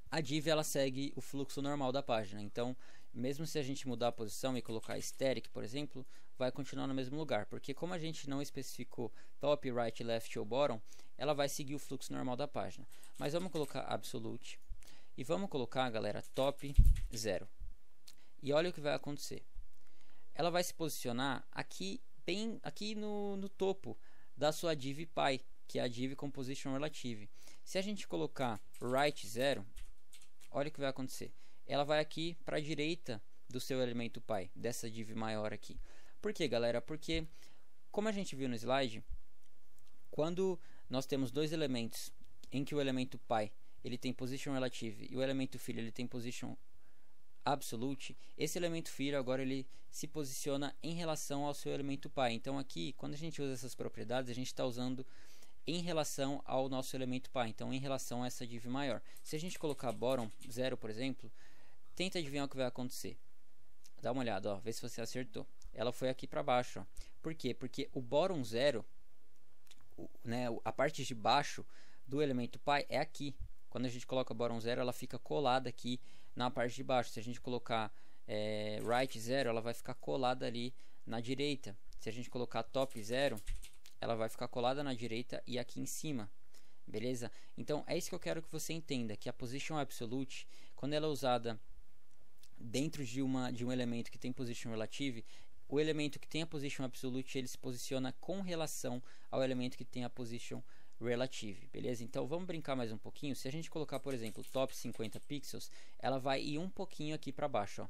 a div ela segue o fluxo normal da página. Então, mesmo se a gente mudar a posição e colocar static, por exemplo, vai continuar no mesmo lugar. Porque como a gente não especificou top, right, left ou bottom, ela vai seguir o fluxo normal da página. Mas vamos colocar absolute. E vamos colocar, galera, top 0. E olha o que vai acontecer. Ela vai se posicionar aqui, bem aqui no topo da sua div pai, que é a div com position relative. Se a gente colocar right 0, olha o que vai acontecer. Ela vai aqui para a direita do seu elemento pai, dessa div maior aqui. Por quê, galera? Porque, como a gente viu no slide, quando nós temos dois elementos em que o elemento pai ele tem position relative e o elemento filho ele tem position absolute, esse elemento filho agora ele se posiciona em relação ao seu elemento pai. Então aqui, quando a gente usa essas propriedades, a gente está usando em relação ao nosso elemento pai, então em relação a essa div maior. Se a gente colocar bottom 0, por exemplo, tenta adivinhar o que vai acontecer. Dá uma olhada, ó, vê se você acertou. Ela foi aqui para baixo, ó. Por quê? Porque o bottom 0, né, a parte de baixo do elemento pai é aqui. Quando a gente coloca bottom 0, ela fica colada aqui na parte de baixo. Se a gente colocar right 0, ela vai ficar colada ali na direita. Se a gente colocar top 0, ela vai ficar colada na direita e aqui em cima. Beleza? Então, é isso que eu quero que você entenda, que a position absolute, quando ela é usada dentro de um elemento que tem position relative, o elemento que tem a position absolute, ele se posiciona com relação ao elemento que tem a position relative, beleza? Então vamos brincar mais um pouquinho. Se a gente colocar, por exemplo, top 50 pixels, ela vai ir um pouquinho aqui para baixo,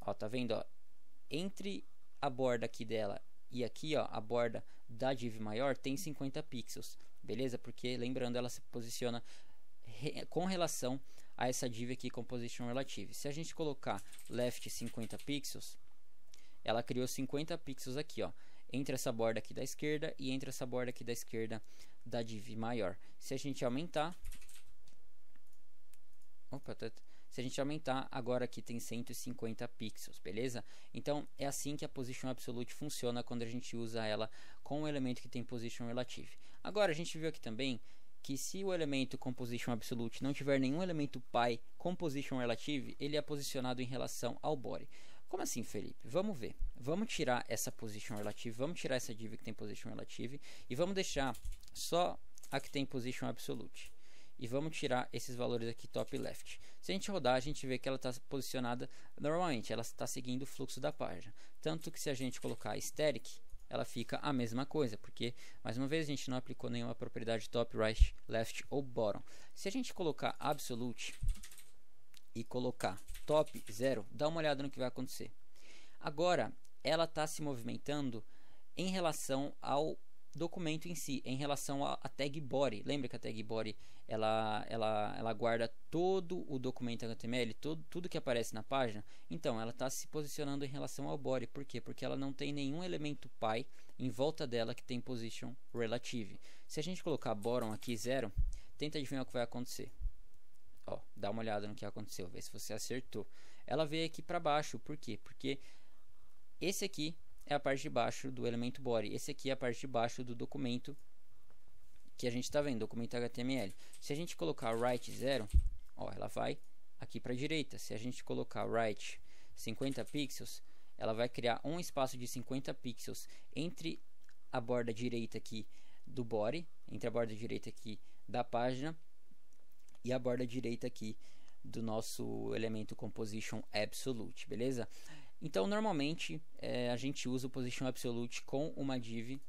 ó. Tá vendo, ó? Entre a borda aqui dela e aqui, ó, a borda da div maior tem 50 pixels, beleza? Porque, lembrando, ela se posiciona com relação a essa div aqui com position relative. Se a gente colocar left 50 pixels, ela criou 50 pixels aqui, ó, entre essa borda aqui da esquerda e entre essa borda aqui da esquerda da div maior. Se a gente aumentar, se a gente aumentar, agora aqui tem 150 pixels, beleza? Então é assim que a position absolute funciona quando a gente usa ela com o elemento que tem position relative. Agora a gente viu aqui também que se o elemento com position absolute não tiver nenhum elemento pai com position relative, ele é posicionado em relação ao body. Como assim, Felipe? Vamos ver. Vamos tirar essa position relative, vamos tirar essa div que tem position relative e vamos deixar só a que tem position absolute. E vamos tirar esses valores aqui top e left. Se a gente rodar, a gente vê que ela está posicionada normalmente, ela está seguindo o fluxo da página. Tanto que se a gente colocar static, ela fica a mesma coisa, porque, mais uma vez, a gente não aplicou nenhuma propriedade top, right, left ou bottom. Se a gente colocar absolute e colocar top 0, dá uma olhada no que vai acontecer. Agora, ela está se movimentando em relação ao documento em si, em relação à tag body. Lembra que a tag body ela guarda todo o documento HTML, tudo que aparece na página? Então, ela está se posicionando em relação ao body. Por quê? Porque ela não tem nenhum elemento pai em volta dela que tem position relative. Se a gente colocar bottom aqui 0, tenta adivinhar o que vai acontecer. Ó, dá uma olhada no que aconteceu, vê se você acertou. Ela veio aqui para baixo, por quê? Porque esse aqui é a parte de baixo do elemento body, esse aqui é a parte de baixo do documento que a gente está vendo, documento HTML. Se a gente colocar right 0, ó, ela vai aqui para a direita. Se a gente colocar right 50 pixels, ela vai criar um espaço de 50 pixels entre a borda direita aqui do body, entre a borda direita aqui da página e a borda direita aqui do nosso elemento composition absolute, beleza? Então normalmente a gente usa o position absolute com uma div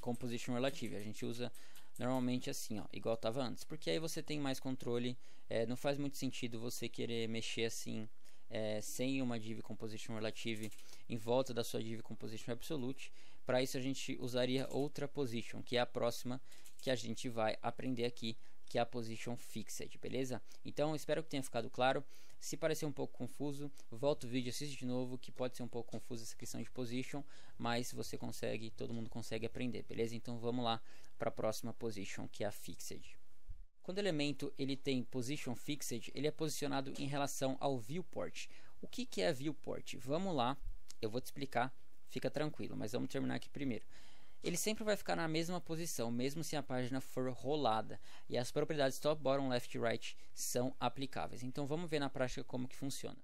com position relative. A gente usa normalmente assim, ó, igual estava antes, porque aí você tem mais controle. Não faz muito sentido você querer mexer assim, sem uma div composition relative em volta da sua div composition absolute. Para isso a gente usaria outra position, que é a próxima que a gente vai aprender aqui, que é a position fixed, beleza? Então espero que tenha ficado claro. Se parecer um pouco confuso, volta o vídeo, assiste de novo, que pode ser um pouco confuso essa questão de position, mas você consegue, todo mundo consegue aprender, beleza? Então vamos lá para a próxima position, que é a fixed. Quando o elemento ele tem position fixed, ele é posicionado em relação ao viewport. O que é viewport? Vamos lá, eu vou te explicar, fica tranquilo, mas vamos terminar aqui primeiro. Ele sempre vai ficar na mesma posição, mesmo se a página for rolada, e as propriedades top, bottom, left e right são aplicáveis. Então vamos ver na prática como que funciona.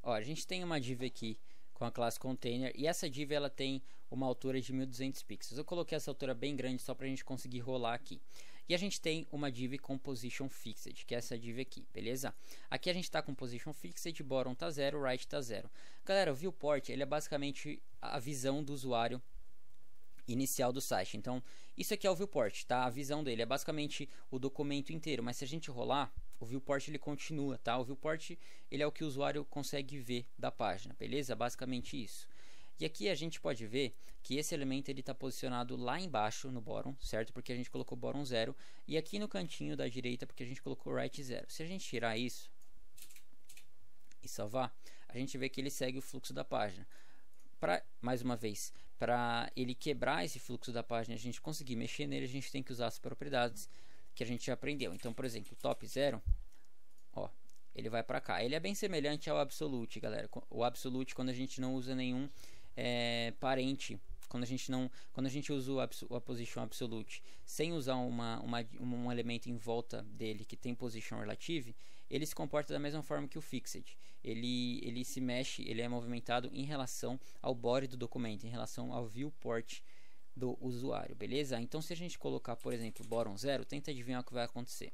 Ó, a gente tem uma div aqui com a classe container, e essa div ela tem uma altura de 1200 pixels. Eu coloquei essa altura bem grande só para a gente conseguir rolar aqui. E a gente tem uma div com position fixed, que é essa div aqui, beleza? Aqui a gente está com position fixed, bottom tá 0, right tá 0. Galera, o viewport ele é basicamente a visão do usuário inicial do site. Então, isso aqui é o viewport, tá? A visão dele é basicamente o documento inteiro, mas se a gente rolar, o viewport ele continua, tá? O viewport ele é o que o usuário consegue ver da página, beleza? Basicamente isso. E aqui a gente pode ver que esse elemento ele está posicionado lá embaixo no bottom, certo? Porque a gente colocou bottom 0, e aqui no cantinho da direita porque a gente colocou right 0. Se a gente tirar isso e salvar, a gente vê que ele segue o fluxo da página. Mais uma vez, para ele quebrar esse fluxo da página, a gente conseguir mexer nele, a gente tem que usar as propriedades que a gente já aprendeu. Então, por exemplo, top 0, ó, ele vai para cá. Ele é bem semelhante ao absolute, galera. O absolute, quando a gente não usa nenhum parente, quando a gente usa a position absolute sem usar um elemento em volta dele que tem position relative, ele se comporta da mesma forma que o fixed. Ele se mexe, ele é movimentado em relação ao body do documento, em relação ao viewport do usuário, beleza? Então se a gente colocar, por exemplo, bottom 0, tenta adivinhar o que vai acontecer.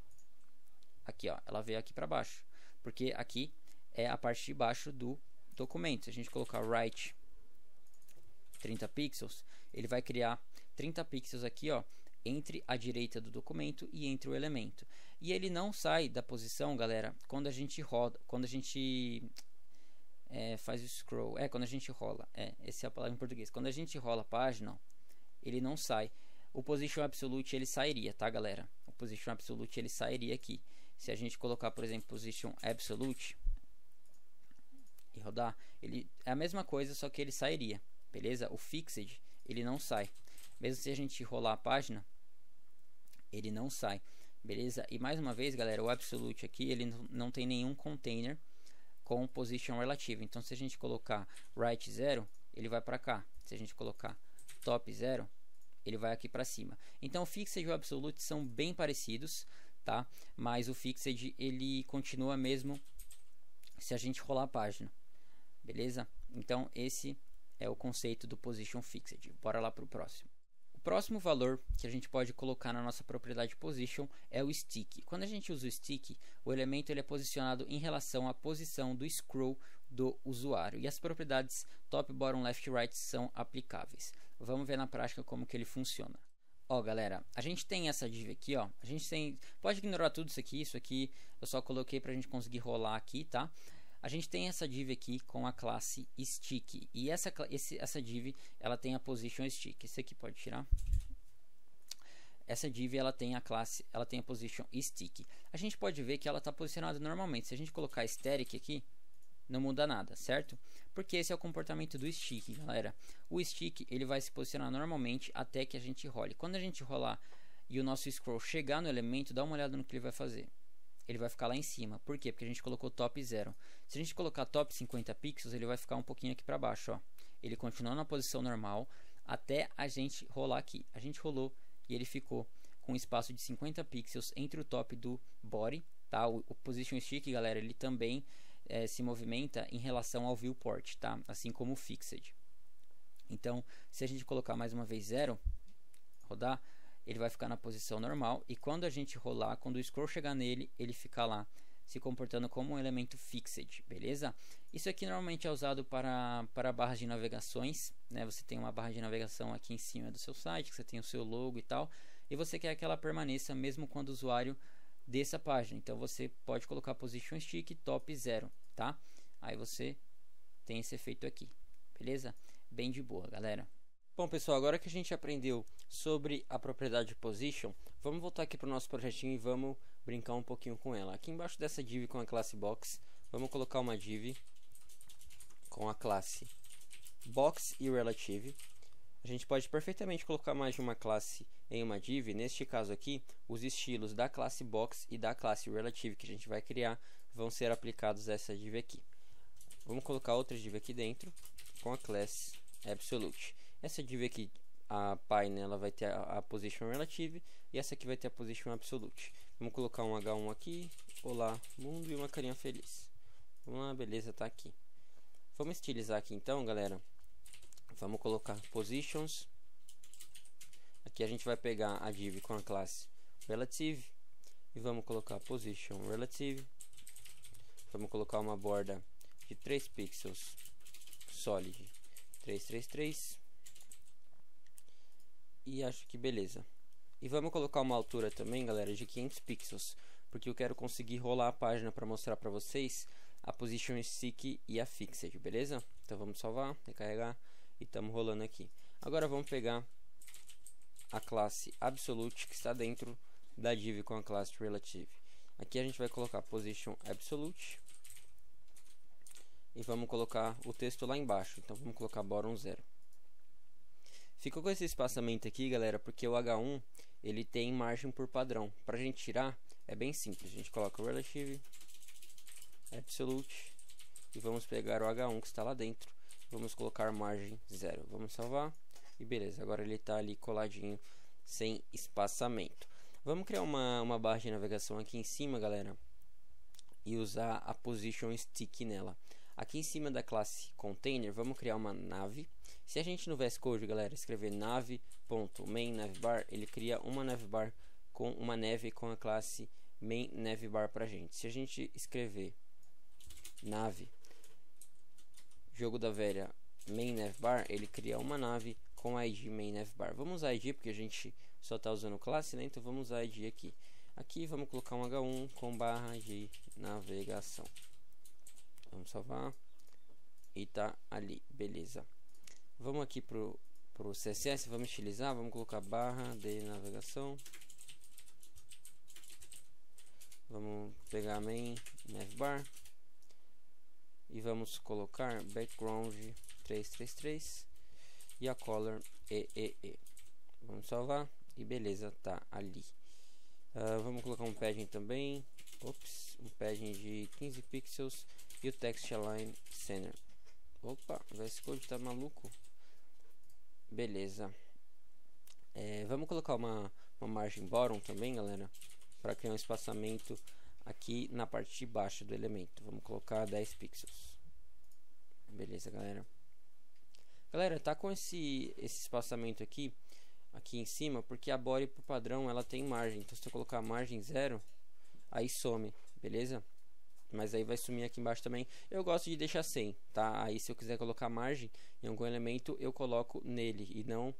Aqui, ó, ela veio aqui para baixo, porque aqui é a parte de baixo do documento. Se a gente colocar right 30 pixels, ele vai criar 30 pixels aqui, ó, entre a direita do documento e entre o elemento. E ele não sai da posição, galera, quando a gente roda, quando a gente faz o scroll, quando a gente rola, essa é a palavra em português. Quando a gente rola a página, ó, ele não sai. O position absolute ele sairia, tá, galera? O position absolute ele sairia aqui. Se a gente colocar, por exemplo, position absolute e rodar, ele é a mesma coisa, só que ele sairia, beleza? O fixed ele não sai. Mesmo se a gente rolar a página, ele não sai, beleza? E mais uma vez, galera, o absolute aqui ele não tem nenhum container com position relative. Então se a gente colocar right 0, ele vai para cá. Se a gente colocar top 0, ele vai aqui para cima. Então o fixed e o absolute são bem parecidos, tá? Mas o fixed ele continua mesmo se a gente rolar a página, beleza? Então esse é o conceito do position fixed. Bora lá para o próximo. O próximo valor que a gente pode colocar na nossa propriedade position é o stick. Quando a gente usa o stick, o elemento ele é posicionado em relação à posição do scroll do usuário. E as propriedades top, bottom, left e right são aplicáveis. Vamos ver na prática como que ele funciona. Ó, galera, a gente tem essa div aqui, ó. A gente tem, pode ignorar tudo isso aqui eu só coloquei para a gente conseguir rolar aqui, tá? A gente tem essa div aqui com a classe stick, e essa div ela tem a position stick. Esse aqui pode tirar. Essa div ela tem a position stick. A gente pode ver que ela está posicionada normalmente. Se a gente colocar static aqui, não muda nada, certo? Porque esse é o comportamento do stick, galera. O stick ele vai se posicionar normalmente até que a gente role. Quando a gente rolar e o nosso scroll chegar no elemento, dá uma olhada no que ele vai fazer. Ele vai ficar lá em cima. Por quê? Porque a gente colocou top 0. Se a gente colocar top 50 pixels, ele vai ficar um pouquinho aqui para baixo, ó. Ele continua na posição normal até a gente rolar aqui. A gente rolou e ele ficou com um espaço de 50 pixels entre o top do body, tá? O position stick, galera, ele também se movimenta em relação ao viewport, tá? Assim como o fixed. Então, se a gente colocar mais uma vez 0, rodar, ele vai ficar na posição normal, e quando a gente rolar, quando o scroll chegar nele, ele fica lá se comportando como um elemento fixed, beleza? Isso aqui normalmente é usado para barras de navegações, né? Você tem uma barra de navegação aqui em cima do seu site, que você tem o seu logo e tal, e você quer que ela permaneça mesmo quando o usuário desça a página. Então você pode colocar position stick top 0, tá? Aí você tem esse efeito aqui, beleza? Bem de boa, galera. Bom, pessoal, agora que a gente aprendeu sobre a propriedade position, vamos voltar aqui para o nosso projetinho e vamos brincar um pouquinho com ela. Aqui embaixo dessa div com a classe box, vamos colocar uma div com a classe box e relative. A gente pode perfeitamente colocar mais de uma classe em uma div. Neste caso aqui, os estilos da classe box e da classe relative que a gente vai criar vão ser aplicados a essa div aqui. Vamos colocar outra div aqui dentro com a classe absolute. Essa div aqui, a py nela vai ter a position relative e essa aqui vai ter a position absolute. Vamos colocar um H1 aqui, olá mundo, e uma carinha feliz. Vamos lá, beleza, tá aqui. Vamos estilizar aqui então, galera. Vamos colocar positions. Aqui a gente vai pegar a div com a classe relative e vamos colocar position relative. Vamos colocar uma borda de 3 pixels solid 333 e acho que beleza. E vamos colocar uma altura também, galera, de 500 pixels, porque eu quero conseguir rolar a página para mostrar para vocês a position stick e a fixed, beleza? Então vamos salvar, recarregar e estamos rolando aqui. Agora vamos pegar a classe absolute que está dentro da div com a classe relative. Aqui a gente vai colocar position absolute e vamos colocar o texto lá embaixo. Então vamos colocar bottom 0. Ficou com esse espaçamento aqui, galera, porque o H1 ele tem margem por padrão. Para a gente tirar é bem simples. A gente coloca o relative absolute e vamos pegar o H1 que está lá dentro. Vamos colocar margem 0. Vamos salvar e beleza. Agora ele está ali coladinho sem espaçamento. Vamos criar uma barra de navegação aqui em cima, galera, e usar a position stick nela. Aqui em cima da classe container, vamos criar uma nave. Se a gente no VS Code, galera, escrever nave.main navbar, ele cria uma navbar com uma nave com a classe main navbar pra gente. Se a gente escrever nave jogo da velha main navbar, ele cria uma nave com a id main navbar. Vamos usar id porque a gente só está usando classe, né? Então vamos usar id aqui. Aqui vamos colocar um H1 com barra de navegação. Vamos salvar e tá ali, beleza. Vamos aqui pro CSS, vamos estilizar, vamos colocar barra de navegação. Vamos pegar a main navbar e vamos colocar background 333 e a color EEE. Vamos salvar e beleza, tá ali. Vamos colocar um padding também. Um padding de 15 pixels e o text align center. Opa, o VS Code tá maluco. Beleza. Vamos colocar uma margem bottom também, galera, para criar um espaçamento aqui na parte de baixo do elemento. Vamos colocar 10 pixels. Beleza, galera. Galera, tá com esse espaçamento aqui em cima, porque a body por padrão ela tem margem. Então se eu colocar margem 0, aí some, beleza? Mas aí vai sumir aqui embaixo também. Eu gosto de deixar 100, tá? Aí se eu quiser colocar margem em algum elemento, eu coloco nele e não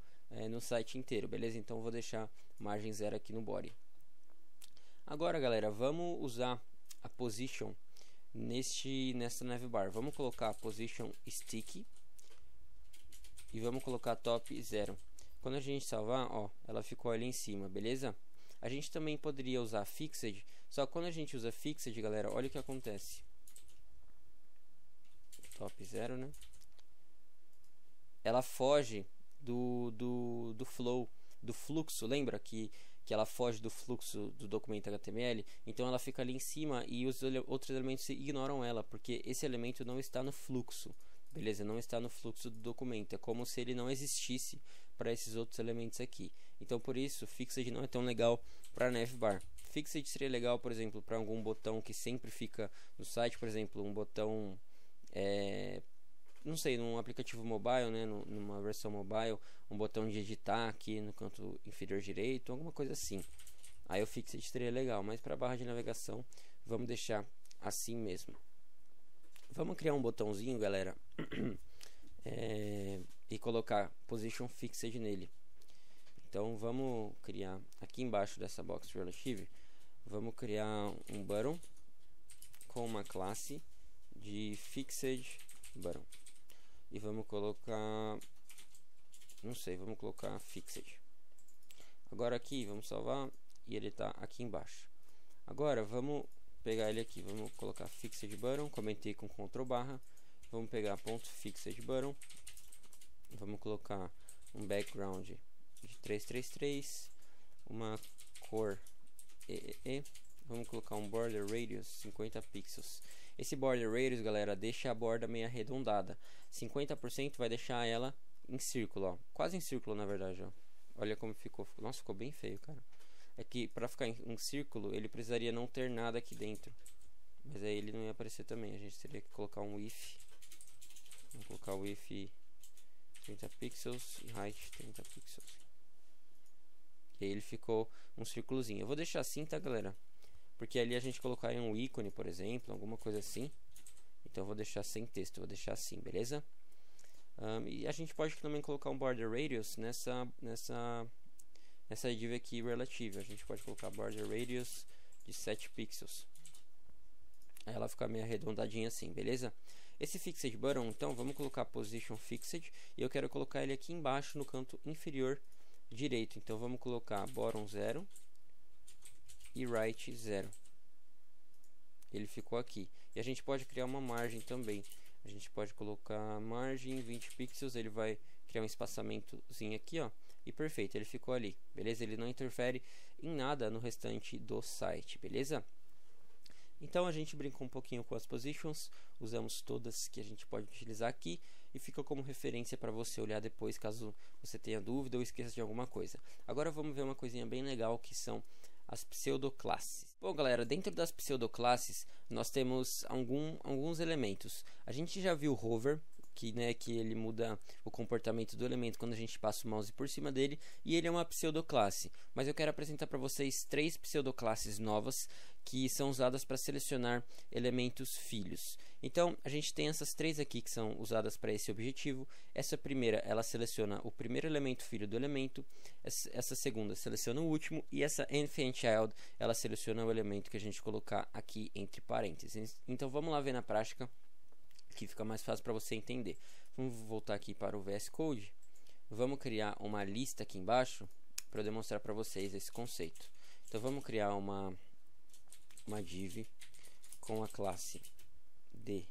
no site inteiro, beleza? Então eu vou deixar margem 0 aqui no body. Agora, galera, vamos usar a position nessa navbar. Vamos colocar a position stick e vamos colocar top 0. Quando a gente salvar, ó, ela ficou ali em cima, beleza? A gente também poderia usar fixed, só que quando a gente usa fixed, galera, olha o que acontece. Top 0, né? Ela foge do flow, do fluxo, lembra que ela foge do fluxo do documento HTML? Então ela fica ali em cima e os outros elementos ignoram ela, porque esse elemento não está no fluxo, beleza? Não está no fluxo do documento, é como se ele não existisse para esses outros elementos aqui. Então por isso fixed não é tão legal para navbar. Fixed seria legal, por exemplo, para algum botão que sempre fica no site, por exemplo, um botão não sei, num aplicativo mobile, né, numa versão mobile, um botão de editar aqui no canto inferior direito, alguma coisa assim. Aí o fixed seria legal, mas para barra de navegação vamos deixar assim mesmo. Vamos criar um botãozinho, galera, e colocar position fixed nele. Então vamos criar aqui embaixo dessa box relative, vamos criar um button com uma classe de fixed button e vamos colocar, não sei, vamos colocar fixed. Agora aqui vamos salvar e ele está aqui embaixo. Agora vamos pegar ele aqui, vamos colocar fixed button, comentei com Ctrl barra, vamos pegar ponto fixed button, vamos colocar um background de 333, uma cor EEE, vamos colocar um border radius 50 pixels. Esse border radius, galera, deixa a borda meio arredondada. 50% vai deixar ela em círculo, ó, quase em círculo na verdade, ó. Olha como ficou. Nossa, ficou bem feio, cara. É que para ficar em círculo, ele precisaria não ter nada aqui dentro. Mas aí ele não ia aparecer também. A gente teria que colocar um if. Vamos colocar o if 30 pixels e height 30 pixels. E aí ele ficou um círculozinho. Eu vou deixar assim, tá, galera? Porque ali a gente colocaria um ícone, por exemplo, alguma coisa assim. Então eu vou deixar sem texto, eu vou deixar assim, beleza? E a gente pode também colocar um border radius nessa div aqui relative. A gente pode colocar border radius de 7 pixels. Aí ela fica meio arredondadinha assim, beleza? Esse fixed button, então, vamos colocar position fixed. E eu quero colocar ele aqui embaixo no canto inferior direito. Então vamos colocar bottom 0 e right 0. Ele ficou aqui. E a gente pode criar uma margem também. A gente pode colocar margem 20 pixels, ele vai criar um espaçamentozinho aqui, ó. E perfeito, ele ficou ali, beleza? Ele não interfere em nada no restante do site, beleza? Então a gente brincou um pouquinho com as positions, usamos todas que a gente pode utilizar aqui e fica como referência para você olhar depois, caso você tenha dúvida ou esqueça de alguma coisa. Agora vamos ver uma coisinha bem legal que são as pseudoclasses. Bom, galera, dentro das pseudoclasses nós temos alguns elementos. A gente já viu o hover, que ele muda o comportamento do elemento quando a gente passa o mouse por cima dele, e ele é uma pseudoclasse. Mas eu quero apresentar para vocês 3 pseudoclasses novas que são usadas para selecionar elementos filhos. Então, a gente tem essas 3 aqui que são usadas para esse objetivo. Essa primeira, ela seleciona o primeiro elemento filho do elemento. Essa segunda seleciona o último. E essa Infant Child, ela seleciona o elemento que a gente colocar aqui entre parênteses. Então, vamos lá ver na prática, que fica mais fácil para você entender. Vamos voltar aqui para o VS Code. Vamos criar uma lista aqui embaixo para eu demonstrar para vocês esse conceito. Então, vamos criar uma div com a classe de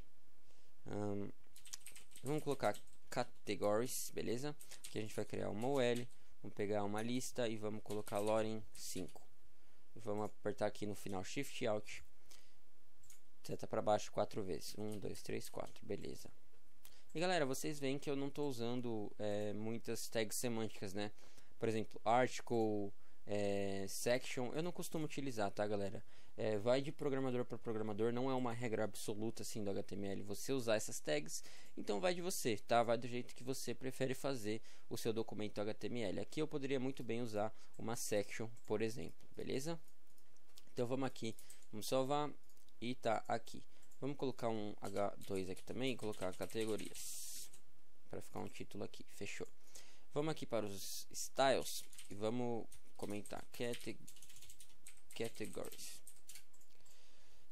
vamos colocar categories, beleza? Aqui a gente vai criar uma UL, vamos pegar uma lista e vamos colocar Loren 5 e vamos apertar aqui no final Shift Alt, seta para baixo 4 vezes, 1, 2, 3, 4, beleza. E galera, vocês veem que eu não estou usando muitas tags semânticas, né? Por exemplo, article, section, eu não costumo utilizar, tá, galera? Vai de programador para programador, não é uma regra absoluta assim do HTML você usar essas tags, então vai de você, tá? Vai do jeito que você prefere fazer o seu documento HTML. Aqui eu poderia muito bem usar uma section, por exemplo, beleza? Então vamos aqui, vamos salvar e tá aqui. Vamos colocar um H2 aqui também, colocar categorias para ficar um título aqui, fechou. Vamos aqui para os styles e vamos comentar categories.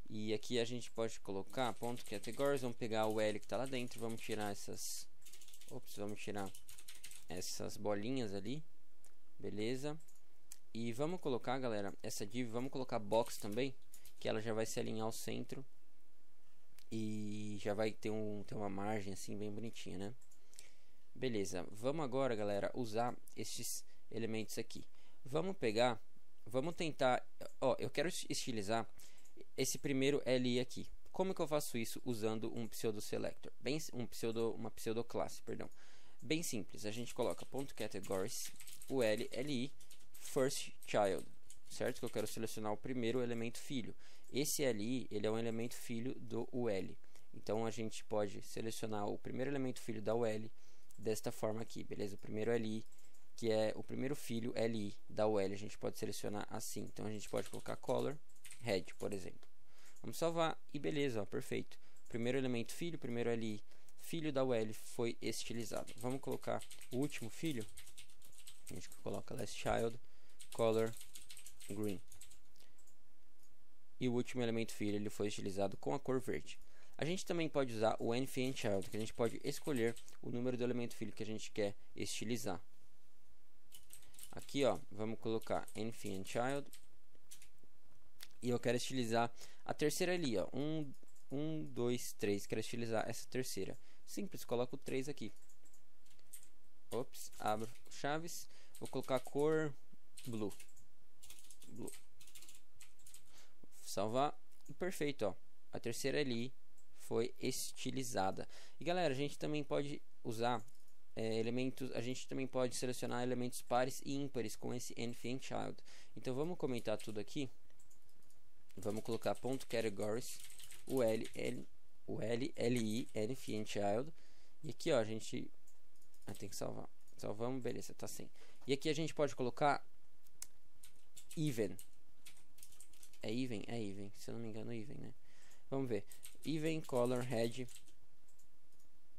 E aqui a gente pode colocar ponto categories, vamos pegar o L que está lá dentro, vamos tirar vamos tirar essas bolinhas ali, beleza? E vamos colocar, galera, essa div, vamos colocar box também, que ela já vai se alinhar ao centro e já vai ter uma margem assim bem bonitinha, né? Beleza, vamos agora, galera, usar esses elementos aqui. Vamos pegar, vamos tentar, eu quero estilizar esse primeiro LI aqui. Como que eu faço isso? Usando um pseudo selector, uma pseudoclasse, perdão. Bem simples, a gente coloca .categories, o li first child, certo? Que eu quero selecionar o primeiro elemento filho. Esse li, ele é um elemento filho do ul. Então a gente pode selecionar o primeiro elemento filho da ul desta forma aqui, beleza? O primeiro li, que é o primeiro filho li da ul, a gente pode selecionar assim. Então a gente pode colocar color red, por exemplo. Vamos salvar e beleza, ó, perfeito. Primeiro elemento filho, primeiro li filho da ul foi estilizado. Vamos colocar o último filho. A gente coloca last child, color green. E o último elemento filho ele foi estilizado com a cor verde. A gente também pode usar o nth_child, que a gente pode escolher o número do elemento filho que a gente quer estilizar. Aqui, ó, vamos colocar nth_child. E eu quero estilizar a terceira ali, ó. 1, 2, 3. Quero estilizar essa terceira. Simples, coloco 3 aqui. Ops, abro chaves. Vou colocar a cor blue. Salvar. E perfeito, ó. A terceira ali foi estilizada. E galera, a gente também pode usar elementos. A gente também pode selecionar elementos pares e ímpares com esse nth_child. Então vamos comentar tudo aqui. Vamos colocar ponto categories, o li nth_child. E aqui, ó, a gente tem que salvar. Salvamos, beleza, tá sem. E aqui a gente pode colocar even. É even? É even, se eu não me engano, even, né? Vamos ver. Even color head.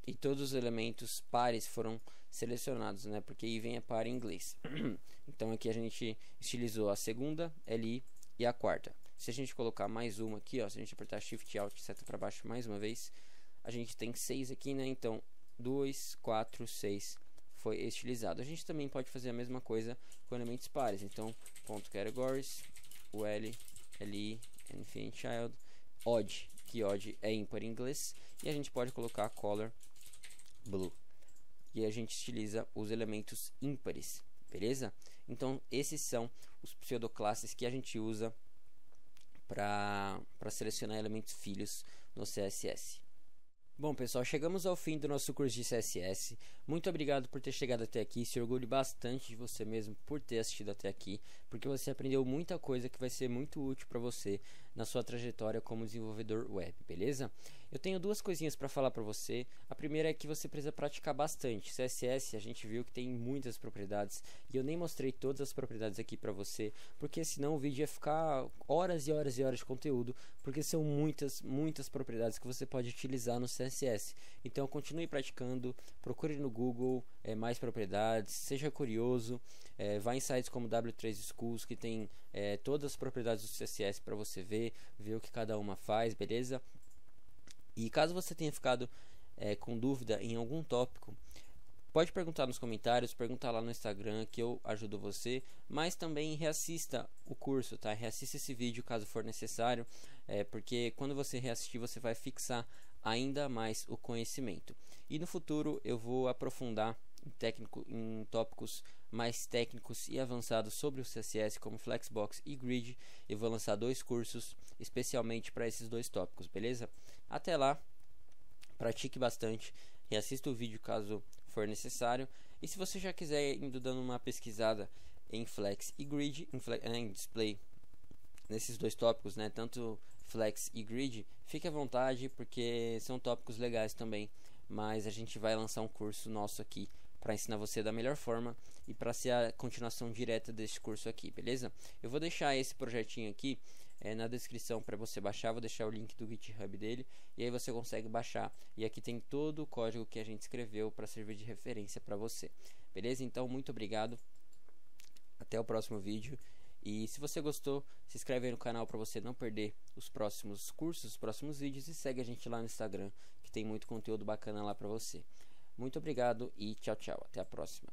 E todos os elementos pares foram selecionados, né? Porque even é par em inglês. Então aqui a gente estilizou a segunda, li e a quarta. Se a gente colocar mais uma aqui, ó, se a gente apertar Shift Alt, seta para baixo mais uma vez, a gente tem 6 aqui, né? Então 2, 4, 6 foi estilizado. A gente também pode fazer a mesma coisa com elementos pares. Então ponto categories, o li nth_child, odd, que odd é ímpar em inglês, e a gente pode colocar color blue. E a gente estiliza os elementos ímpares, beleza? Então esses são os pseudoclasses que a gente usa para selecionar elementos filhos no CSS. Bom pessoal, chegamos ao fim do nosso curso de CSS. Muito obrigado por ter chegado até aqui. Se orgulho bastante de você mesmo por ter assistido até aqui, porque você aprendeu muita coisa que vai ser muito útil para você na sua trajetória como desenvolvedor web, beleza? Eu tenho duas coisinhas para falar para você. A primeira é que você precisa praticar bastante. CSS a gente viu que tem muitas propriedades e eu nem mostrei todas as propriedades aqui para você, porque senão o vídeo ia ficar horas e horas e horas de conteúdo, porque são muitas propriedades que você pode utilizar no CSS. Então continue praticando, procure no Google mais propriedades, seja curioso, vá em sites como W3 Schools que tem todas as propriedades do CSS para você ver o que cada uma faz, beleza? E caso você tenha ficado com dúvida em algum tópico, pode perguntar nos comentários, perguntar lá no Instagram que eu ajudo você, mas também reassista o curso, tá? Reassista esse vídeo caso for necessário, porque quando você reassistir você vai fixar ainda mais o conhecimento. E no futuro eu vou aprofundar em tópicos mais técnicos e avançados sobre o CSS, como Flexbox e Grid. Eu vou lançar 2 cursos especialmente para esses 2 tópicos, beleza? Até lá, pratique bastante, reassista o vídeo caso for necessário. E se você já quiser indo dando uma pesquisada em Flex e Grid, em display, nesses 2 tópicos, né, tanto Flex e Grid, fique à vontade, porque são tópicos legais também. Mas a gente vai lançar um curso nosso aqui para ensinar você da melhor forma e para ser a continuação direta desse curso aqui, beleza? Eu vou deixar esse projetinho aqui na descrição para você baixar, vou deixar o link do GitHub dele e aí você consegue baixar, e aqui tem todo o código que a gente escreveu para servir de referência para você, beleza? Então muito obrigado, até o próximo vídeo. E se você gostou, se inscreve aí no canal para você não perder os próximos cursos, os próximos vídeos, e segue a gente lá no Instagram, que tem muito conteúdo bacana lá para você. Muito obrigado e tchau, tchau. Até a próxima.